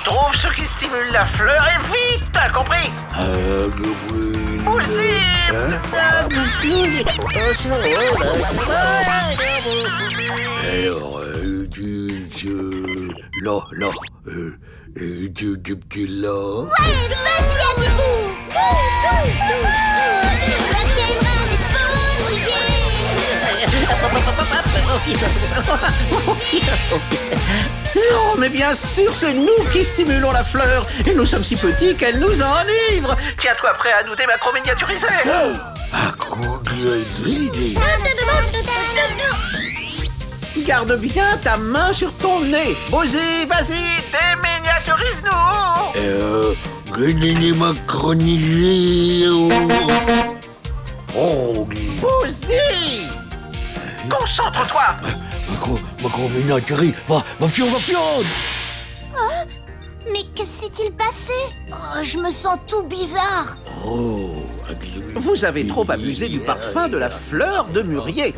Trouve ce qui stimule la fleur et vite, t'as compris? Bouzy! Ouais, vas-y, Amibou! Rock'n'roll des poules mouillées! Non, mais bien sûr, c'est nous qui stimulons la fleur. Et nous sommes si petits qu'elle nous enivre. Tiens-toi prêt à nous démacro-miniaturiser. Garde bien ta main sur ton nez. Bouzy, vas-y, déminiaturise-nous. Bouzy! Concentre-toi. Mais que s'est-il passé? Oh, je me sens tout bizarre! Vous avez trop abusé du parfum de la fleur de mûrier.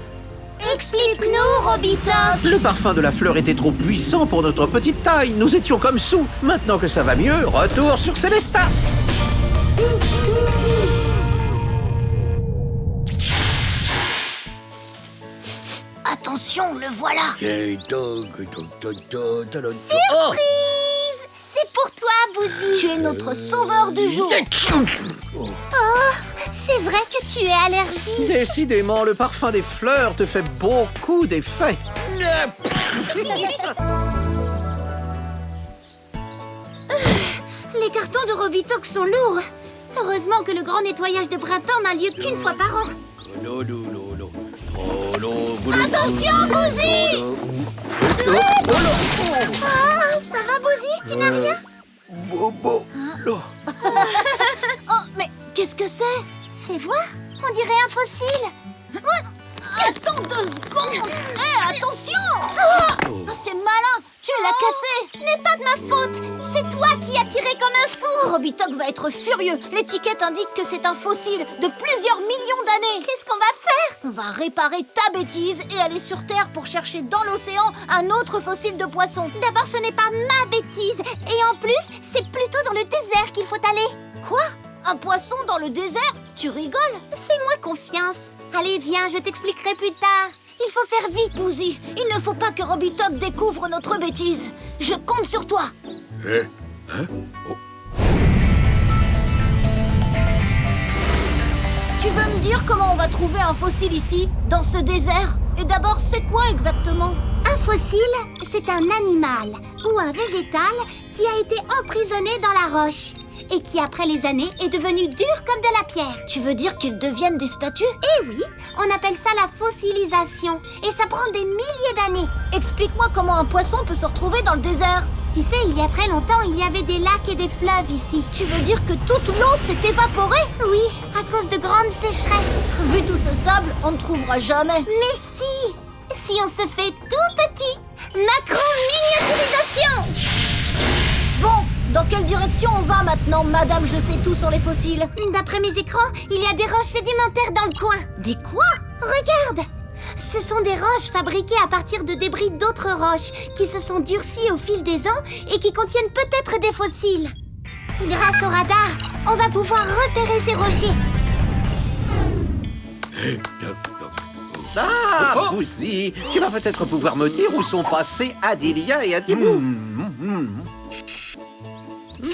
Explique-nous, Robitoc! Le parfum de la fleur était trop puissant pour notre petite taille. Nous étions comme sous. Maintenant que ça va mieux, retour sur Célestat. Attention, le voilà! Surprise! C'est pour toi, Bouzy! Tu es notre sauveur du jour! Oh, c'est vrai que tu es allergique! Décidément, le parfum des fleurs te fait beaucoup d'effets. Les cartons de Robitoc sont lourds. Heureusement que le grand nettoyage de printemps n'a lieu qu'une fois par an. Attention, Bouzy! Ah, ça va, Bouzy? Tu n'as rien? Oh, mais qu'est-ce que c'est? Fais voir, on dirait un fossile. Attends 2 secondes! Hé, attention! Oh, c'est malin! Tu l'as cassé! Ce n'est pas de ma faute. C'est toi qui as tiré comme un fou. Robitoc va être furieux. L'étiquette indique que c'est un fossile de plusieurs millions d'années. Qu'est-ce qu'on va faire? On va réparer ta bêtise et aller sur Terre pour chercher dans l'océan un autre fossile de poisson. D'abord, ce n'est pas ma bêtise. Et en plus, c'est plutôt dans le désert qu'il faut aller. Quoi? Un poisson dans le désert? Tu rigoles? Fais-moi confiance. Allez, viens, je t'expliquerai plus tard. Il faut faire vite. Bouzy, il ne faut pas que Robitoc découvre notre bêtise. Je compte sur toi. Tu veux me dire comment on va trouver un fossile ici, dans ce désert? Et d'abord, c'est quoi exactement? Un fossile, c'est un animal ou un végétal qui a été emprisonné dans la roche et qui, après les années, est devenu dur comme de la pierre. Tu veux dire qu'ils deviennent des statues? Eh oui, on appelle ça la fossilisation et ça prend des milliers d'années. Explique-moi comment un poisson peut se retrouver dans le désert. Tu sais, il y a très longtemps, il y avait des lacs et des fleuves ici. Tu veux dire que toute l'eau s'est évaporée? Oui, à cause de grandes sécheresses. Vu tout ce sable, on ne trouvera jamais. Mais si on se fait tout petit, macro-miniaturisation. Bon, dans quelle direction on va maintenant, madame je sais tout sur les fossiles? D'après mes écrans, il y a des roches sédimentaires dans le coin. Des quoi? Regarde! Ce sont des roches fabriquées à partir de débris d'autres roches qui se sont durcies au fil des ans et qui contiennent peut-être des fossiles. Grâce au radar, on va pouvoir repérer ces rochers. Ah, Bouzy, tu vas peut-être pouvoir me dire où sont passés Adilia et Adibou.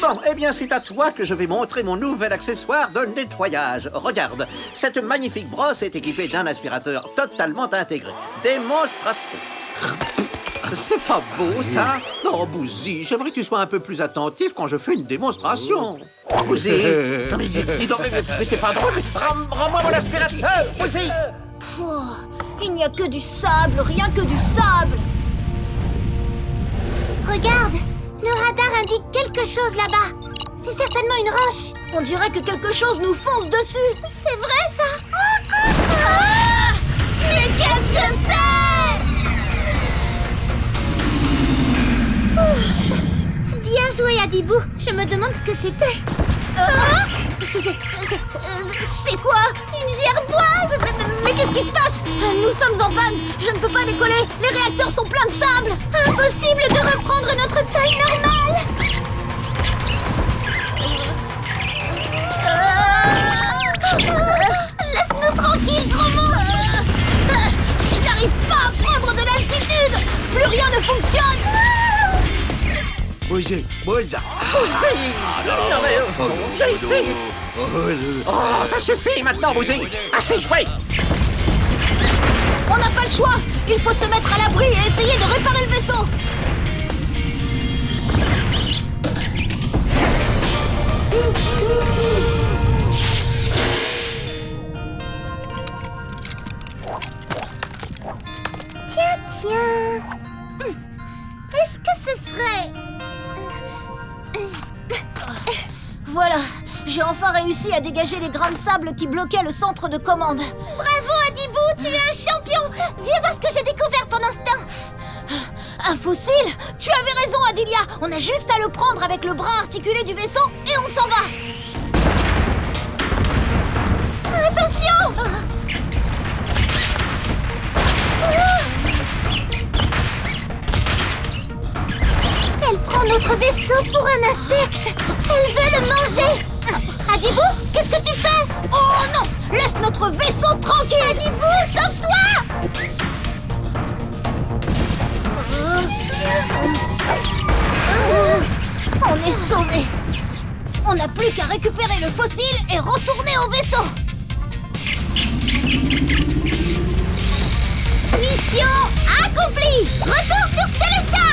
Bon, eh bien, c'est à toi que je vais montrer mon nouvel accessoire de nettoyage. Regarde, cette magnifique brosse est équipée d'un aspirateur totalement intégré. Démonstration. C'est pas beau, ça? Non, Bouzy, j'aimerais que tu sois un peu plus attentif quand je fais une démonstration. Bouzy, non, mais dis donc, mais c'est pas drôle. Rends-moi mon aspirateur, Bouzy. Il n'y a que du sable, rien que du sable. Regarde, le radar indique quelque chose là-bas. C'est certainement une roche. On dirait que quelque chose nous fonce dessus. C'est vrai, ça? Ah! Mais qu'est-ce que c'est? Bien joué, Adibou. Je me demande ce que c'était. C'est quoi? Une gerboise! Mais qu'est-ce qui se passe? Nous sommes en panne. Je ne peux pas décoller. Les réacteurs sont pleins de sable. Impossible de reprendre notre taille normale. Laisse-nous tranquilles, gros monstre. Je n'arrive pas à prendre de l'altitude. Plus rien ne fonctionne. Bouzy, Bouzy. Non, mais viens ici. Oh, ça suffit maintenant, Bouzy. Assez joué. On n'a pas le choix. Il faut se mettre à l'abri et essayer de réparer le vaisseau. Tiens. Est-ce que ce serait... Voilà, j'ai enfin réussi à dégager les grains de sable qui bloquaient le centre de commande. Bravo, Adibou, tu es un champion. Viens voir ce que j'ai découvert pendant ce temps. Un fossile? Tu avais raison, Adilia. On a juste à le prendre avec le bras articulé du vaisseau et on s'en va. Attention! Elle prend notre vaisseau pour un insecte. Elle veut le manger. Adibou, qu'est-ce que tu fais? Oh non! Laisse notre vaisseau tranquille! Adibou, sauve-toi! On est sauvés. On n'a plus qu'à récupérer le fossile et retourner au vaisseau. Mission accomplie! Retour sur Célesta!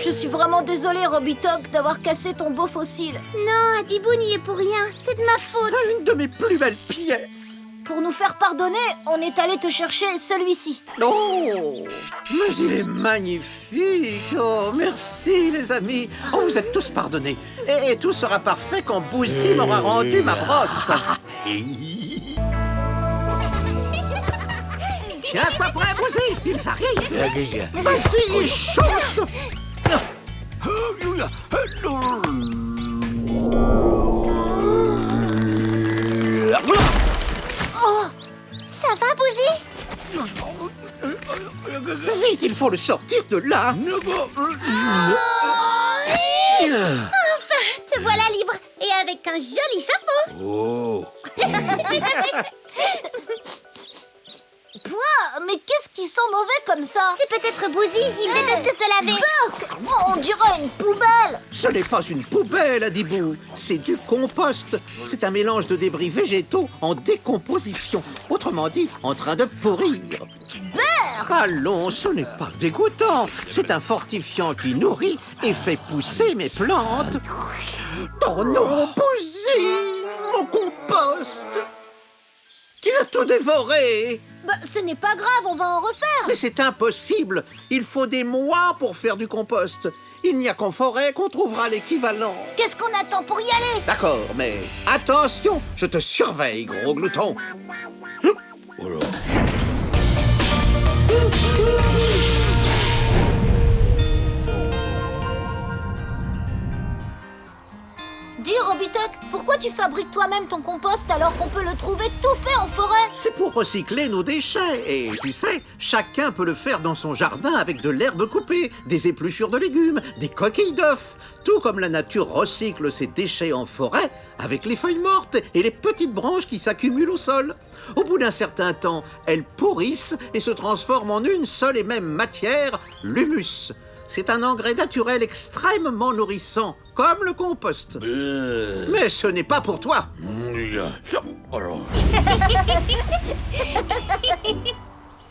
Je suis vraiment désolée, Robitok, d'avoir cassé ton beau fossile. Non, Adibou n'y est pour rien. C'est de ma faute. Une de mes plus belles pièces. Pour nous faire pardonner, on est allé te chercher celui-ci. Oh, mais il est magnifique. Oh, merci les amis. Oh, vous êtes tous pardonnés. Et tout sera parfait quand Bouzy m'aura rendu ma brosse. Tiens-toi prêt, Bouzy. Ils arrivent. Vas-y, chante. Oh, ça va, Bouzy? Vite, il faut le sortir de là. Enfin, te voilà libre. Et avec un joli chapeau. Oh. Pouah, mais qu'est-ce qui sent mauvais comme ça? C'est peut-être Bouzy. Il déteste se laver. Burk! Oh, on dirait une poubelle. Ce n'est pas une poubelle, Adibou, c'est du compost. C'est un mélange de débris végétaux en décomposition. Autrement dit, en train de pourrir. Allons, ce n'est pas dégoûtant. C'est un fortifiant qui nourrit et fait pousser mes plantes. Oh non, Bouzy, mon compost! Tu as tout dévoré! Bah, ce n'est pas grave, on va en refaire. Mais c'est impossible. Il faut des mois pour faire du compost. Il n'y a qu'en forêt qu'on trouvera l'équivalent. Qu'est-ce qu'on attend pour y aller? D'accord, mais attention, je te surveille, gros glouton. Voilà. Dis, Robitech, pourquoi tu fabriques toi-même ton compost alors qu'on peut le trouver tout fait en forêt? C'est pour recycler nos déchets. Et tu sais, chacun peut le faire dans son jardin avec de l'herbe coupée, des épluchures de légumes, des coquilles d'œufs. Tout comme la nature recycle ses déchets en forêt avec les feuilles mortes et les petites branches qui s'accumulent au sol. Au bout d'un certain temps, elles pourrissent et se transforment en une seule et même matière, l'humus. C'est un engrais naturel extrêmement nourrissant, comme le compost. Mais ce n'est pas pour toi. Alors,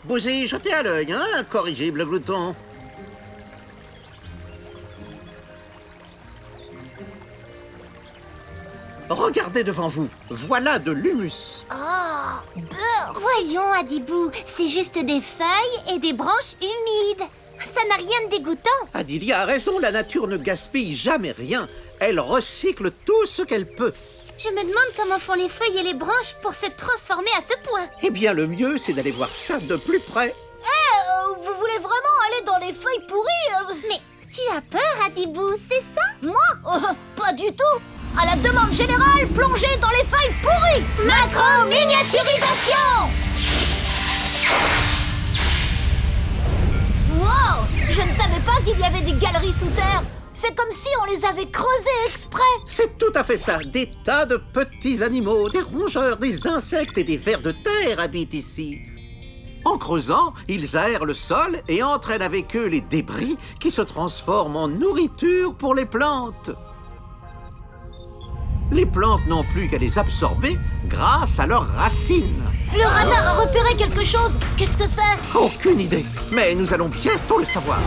Bouzy, jetez à l'œil, hein, corrigible glouton. Regardez devant vous, voilà de l'humus. Ah, beurre. Voyons, Adibou, c'est juste des feuilles et des branches humides. Ça n'a rien de dégoûtant. Adilia a raison, la nature ne gaspille jamais rien. Elle recycle tout ce qu'elle peut. Je me demande comment font les feuilles et les branches pour se transformer à ce point. Eh bien, le mieux, c'est d'aller voir ça de plus près. Vous voulez vraiment aller dans les feuilles pourries? Mais tu as peur, Adibou, c'est ça? Moi? Pas du tout. À la demande générale, plongez dans les feuilles pourries. Macro-miniaturisation. Wow! Je ne savais pas qu'il y avait des galeries sous terre. C'est comme si on les avait creusées exprès. C'est tout à fait ça. Des tas de petits animaux, des rongeurs, des insectes et des vers de terre habitent ici. En creusant, ils aèrent le sol et entraînent avec eux les débris qui se transforment en nourriture pour les plantes. Les plantes n'ont plus qu'à les absorber grâce à leurs racines. Le radar a repéré quelque chose. Qu'est-ce que c'est? Aucune idée, mais nous allons bientôt le savoir.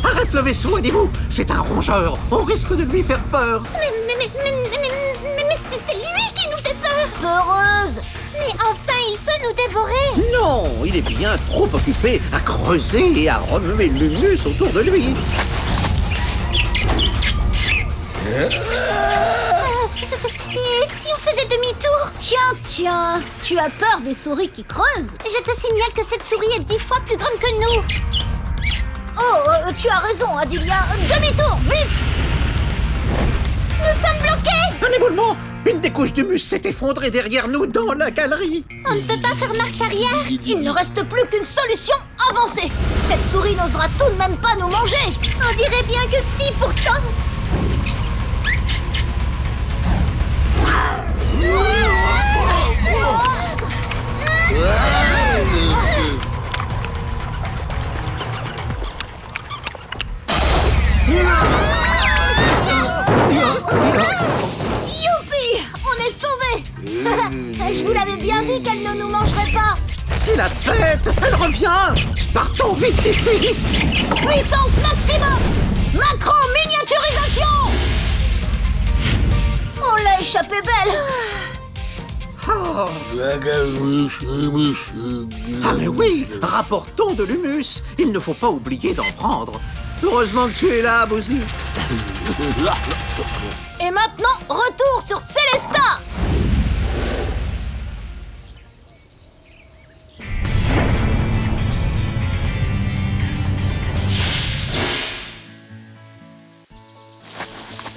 Arrête le vaisseau, Adibou. C'est un rongeur. On risque de lui faire peur. Mais c'est lui qui nous fait peur. Peureuse. Mais enfin, il peut nous dévorer. Non, il est bien trop occupé à creuser et à remuer l'humus autour de lui. Et si on faisait demi-tour? Tiens, tu as peur des souris qui creusent? Je te signale que cette souris est 10 fois plus grande que nous. Oh, tu as raison, Adilia. Demi-tour, vite! Nous sommes bloqués. Un éboulement. Une des couches d'humus s'est effondrée derrière nous dans la galerie. On ne peut pas faire marche arrière. Il ne reste plus qu'une solution, avancer. Cette souris n'osera tout de même pas nous manger. On dirait bien que si, pourtant. Youpi! On est sauvés. Je vous l'avais bien dit qu'elle ne nous mangerait pas. C'est la bête. Elle revient. Partons vite d'ici. Puissance maximum. Macro-miniaturisation. On l'a échappé belle. Oh. Ah mais oui, rapportons de l'humus. Il ne faut pas oublier d'en prendre. Heureusement que tu es là, Bouzy. Et maintenant, retour sur Célestat.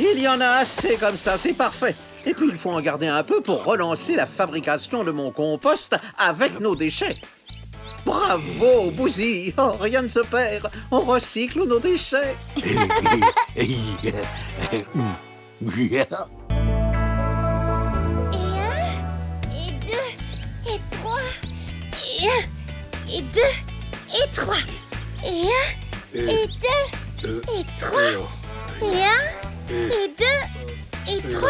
Il y en a assez comme ça, c'est parfait. Et puis il faut en garder un peu pour relancer la fabrication de mon compost avec nos déchets. Bravo, Bouzy. Oh, rien ne se perd. On recycle nos déchets. Et deux, et trois, et un, et deux, et trois, et un, et deux. et 3, et 1, et 2, et 3,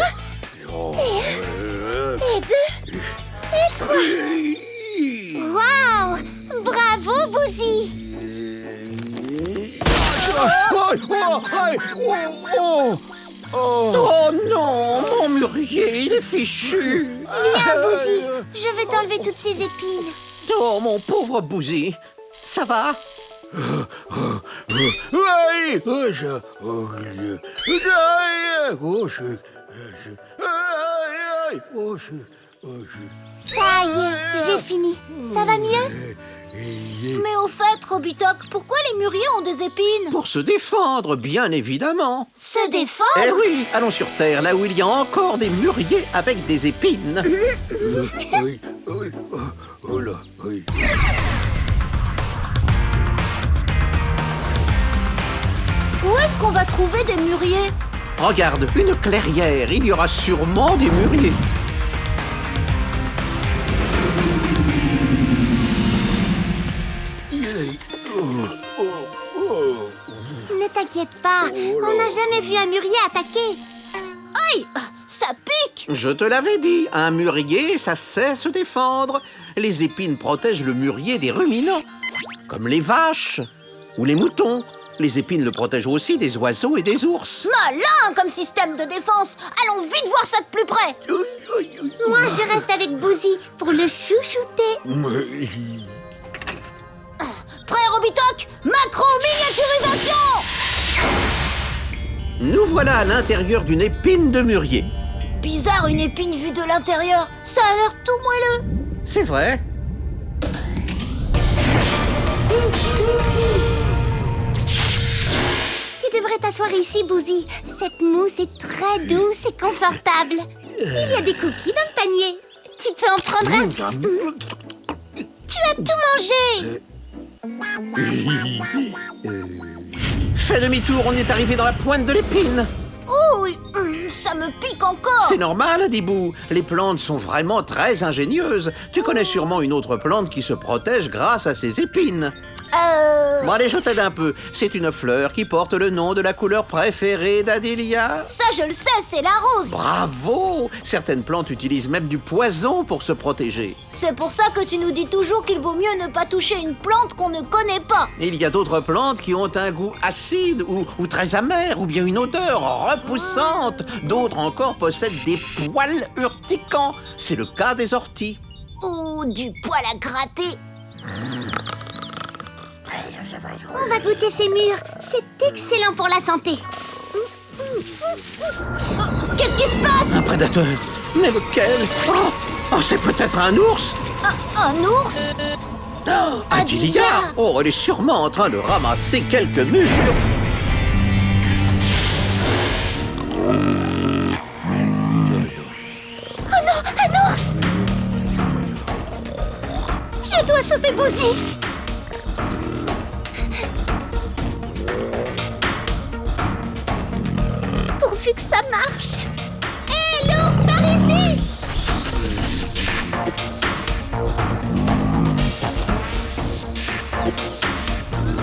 et 2, et 3. Waouh! Bravo, Bouzy! Oh non, mon mûrier, il est fichu. Viens, Bouzy, je vais t'enlever toutes ces épines. Oh, mon pauvre Bouzy, ça va? Ça y est, j'ai fini. Ça va mieux? Mais au fait, Robitoc, pourquoi les mûriers ont des épines? Pour se défendre, bien évidemment. Se défendre? Eh oui, allons sur Terre, là où il y a encore des mûriers avec des épines. Où est-ce qu'on va trouver des mûriers? Regarde, une clairière, il y aura sûrement des mûriers. Ne t'inquiète pas, on n'a jamais vu un mûrier attaquer. Aïe! Ça pique! Je te l'avais dit, un mûrier, ça sait se défendre. Les épines protègent le mûrier des ruminants, comme les vaches ou les moutons. Les épines le protègent aussi des oiseaux et des ours. Malin comme système de défense! Allons vite voir ça de plus près! Moi, je reste avec Bouzy pour le chouchouter. Prêt, Robitoc? Macro-miniaturisation! Nous voilà à l'intérieur d'une épine de mûrier. Bizarre une épine vue de l'intérieur. Ça a l'air tout moelleux. C'est vrai. Tu devrais t'asseoir ici, Bouzy. Cette mousse est très douce et confortable. Il y a des cookies dans le panier. Tu peux en prendre un. Tu as tout mangé. Fais demi-tour, on est arrivé dans la pointe de l'épine. Oh, ça me pique encore. C'est normal, Adibou. Les plantes sont vraiment très ingénieuses. Tu connais sûrement une autre plante qui se protège grâce à ses épines. Bon, allez, je t'aide un peu. C'est une fleur qui porte le nom de la couleur préférée d'Adélia. Ça, je le sais, c'est la rose. Bravo! Certaines plantes utilisent même du poison pour se protéger. C'est pour ça que tu nous dis toujours qu'il vaut mieux ne pas toucher une plante qu'on ne connaît pas. Il y a d'autres plantes qui ont un goût acide ou très amer, ou bien une odeur repoussante. D'autres encore possèdent des poils urticants. C'est le cas des orties. Ou du poil à gratter. On va goûter ces mûres. C'est excellent pour la santé. Qu'est-ce qui se passe? Un prédateur. Mais lequel? Oh, c'est peut-être un ours. Un ours? Adélia! Oh, elle est sûrement en train de ramasser quelques mûres. Oh non, un ours! Je dois sauver Bouzy. Pourvu que ça marche. Hé, l'ours, par ici!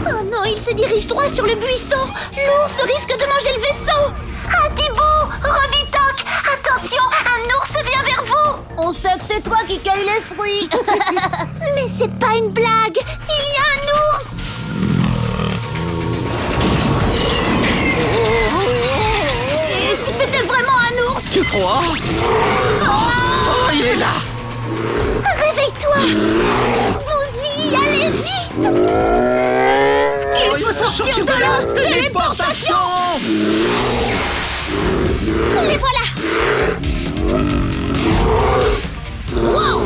Oh non, il se dirige droit sur le buisson. L'ours risque de manger le vaisseau. Adibou, Robitoc, attention, un ours vient vers vous. On sait que c'est toi qui cueilles les fruits. Mais c'est pas une blague. Il y a un ours. Et si c'était vraiment un ours? Tu crois? Oh, il est là! Réveille-toi. Bouzy, allez vite. Il faut sortir de là. Téléportation! Les voilà. Wow!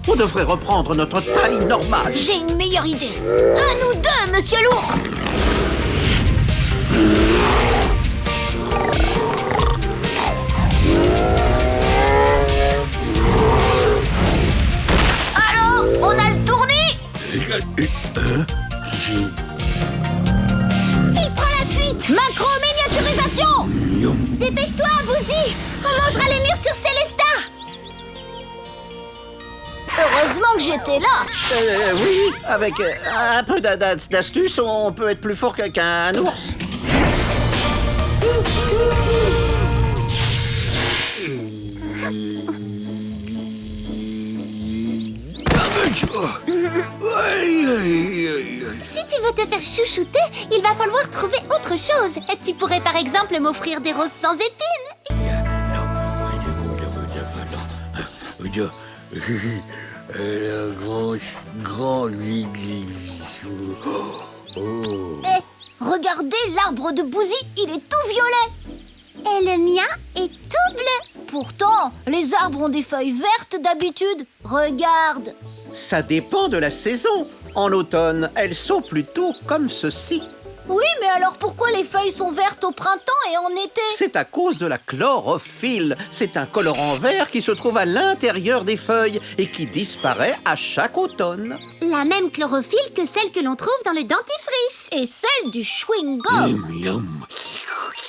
On devrait reprendre notre taille normale. J'ai une meilleure idée. À nous deux, monsieur l'ours. Alors, on a le tourné? Il prend la fuite. Macro-miniaturisation! Dépêche-toi, Bouzy. On mangera les murs sur Célestat. Heureusement que j'étais là. Oui, avec un peu d'astuce, on peut être plus fort qu'un ours. Si tu veux te faire chouchouter, il va falloir trouver autre chose. Tu pourrais par exemple m'offrir des roses sans épines. Regardez, l'arbre de Bouzy, il est tout violet. Et le mien est tout bleu. Pourtant, les arbres ont des feuilles vertes d'habitude. Regarde. Ça dépend de la saison. En automne, elles sont plutôt comme ceci. Oui, mais alors pourquoi les feuilles sont vertes au printemps et en été? C'est à cause de la chlorophylle. C'est un colorant vert qui se trouve à l'intérieur des feuilles et qui disparaît à chaque automne. La même chlorophylle que celle que l'on trouve dans le dentifrice. Et celle du chewing-gum.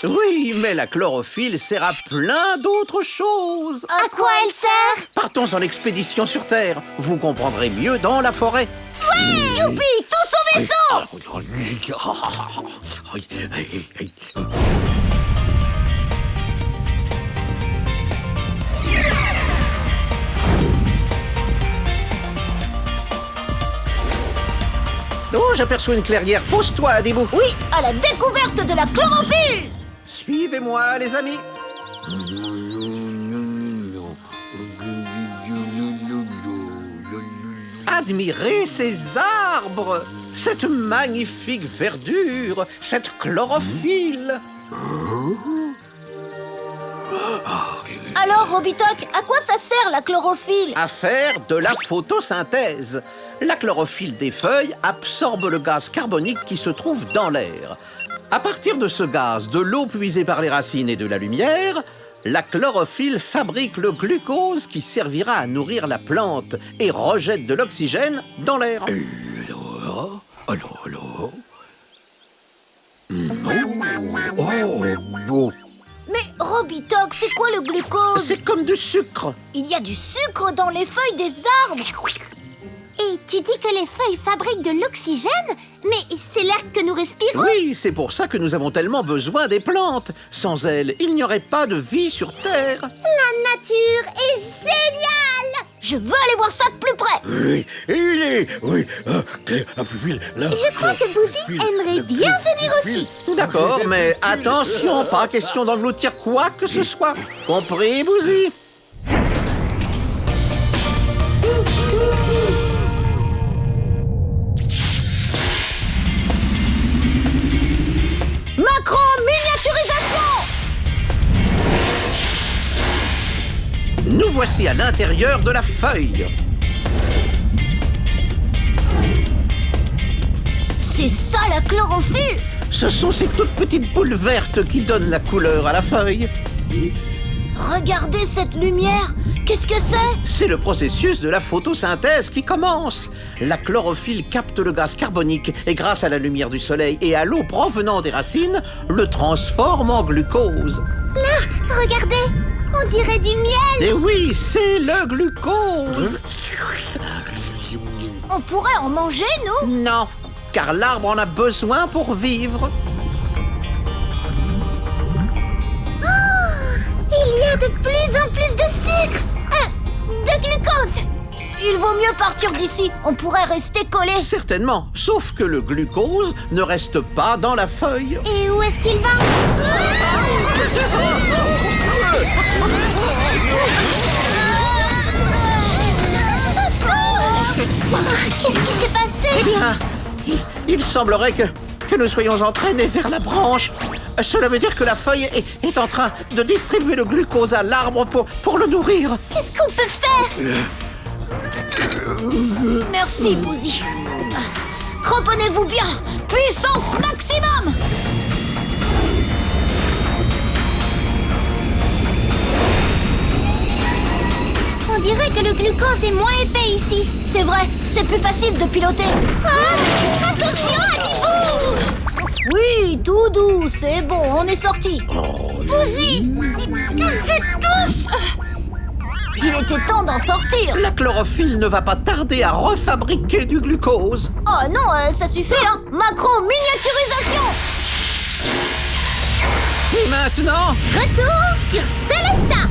Oui, mais la chlorophylle sert à plein d'autres choses. À quoi elle sert? Partons en expédition sur Terre. Vous comprendrez mieux dans la forêt. Youpi, tous au vaisseau! Oh, j'aperçois une clairière. Pose-toi, Adibou. Oui, à la découverte de la chlorophylle! Suivez-moi, les amis. Admirez ces arbres, cette magnifique verdure, cette chlorophylle. Alors, Robitok, à quoi ça sert la chlorophylle? À faire de la photosynthèse. La chlorophylle des feuilles absorbe le gaz carbonique qui se trouve dans l'air. À partir de ce gaz, de l'eau puisée par les racines et de la lumière, la chlorophylle fabrique le glucose qui servira à nourrir la plante et rejette de l'oxygène dans l'air. Alors. Bon. Mais Robitok, c'est quoi le glucose? C'est comme du sucre. Il y a du sucre dans les feuilles des arbres. Et tu dis que les feuilles fabriquent de l'oxygène? Mais c'est l'air que nous respirons. Oui, c'est pour ça que nous avons tellement besoin des plantes. Sans elles, il n'y aurait pas de vie sur Terre. La nature est géniale! Je veux aller voir ça de plus près. Je crois que Bouzy aimerait bien venir aussi. D'accord, mais attention, pas question d'engloutir quoi que ce soit. Compris, Bouzy? Macro-miniaturisation! Nous voici à l'intérieur de la feuille. C'est ça la chlorophylle? Ce sont ces toutes petites boules vertes qui donnent la couleur à la feuille. Regardez cette lumière. Qu'est-ce que c'est? C'est le processus de la photosynthèse qui commence. La chlorophylle capte le gaz carbonique et grâce à la lumière du soleil et à l'eau provenant des racines, le transforme en glucose. Là, regardez, on dirait du miel. Et oui, c'est le glucose. On pourrait en manger, nous? Non, car l'arbre en a besoin pour vivre. Il y a de plus en plus de sucre. De glucose. Il vaut mieux partir d'ici. On pourrait rester collés. Certainement, sauf que le glucose ne reste pas dans la feuille. Et où est-ce qu'il va? Au secours! Qu'est-ce qui s'est passé? Eh bien, il semblerait que nous soyons entraînés vers la branche. Cela veut dire que la feuille est en train de distribuer le glucose à l'arbre pour le nourrir. Qu'est-ce qu'on peut faire? Merci, Bouzy. Cramponnez-vous bien. Puissance maximum. On dirait que le glucose est moins épais ici. C'est vrai, c'est plus facile de piloter. Ah, attention, Adibou! Oui, tout doux, c'est bon, on est sorti. Bouzy, j'étouffe. Il était temps d'en sortir. La chlorophylle ne va pas tarder à refabriquer du glucose. Oh non, ça suffit, hein. Macro-miniaturisation. Et maintenant, Retour sur Célestin.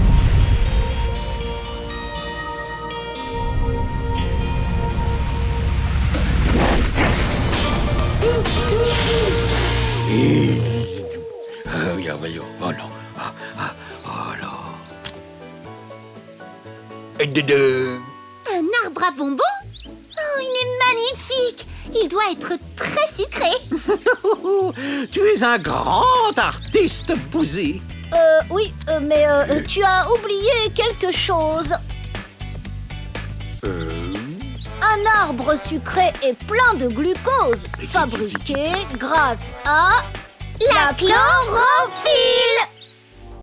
Oh non. Oh non. Un arbre à bonbons? Oh, il est magnifique! Il doit être très sucré. Tu es un grand artiste, Bouzy. Oui, mais tu as oublié quelque chose. Un arbre sucré et plein de glucose, fabriqué grâce à la chlorophylle.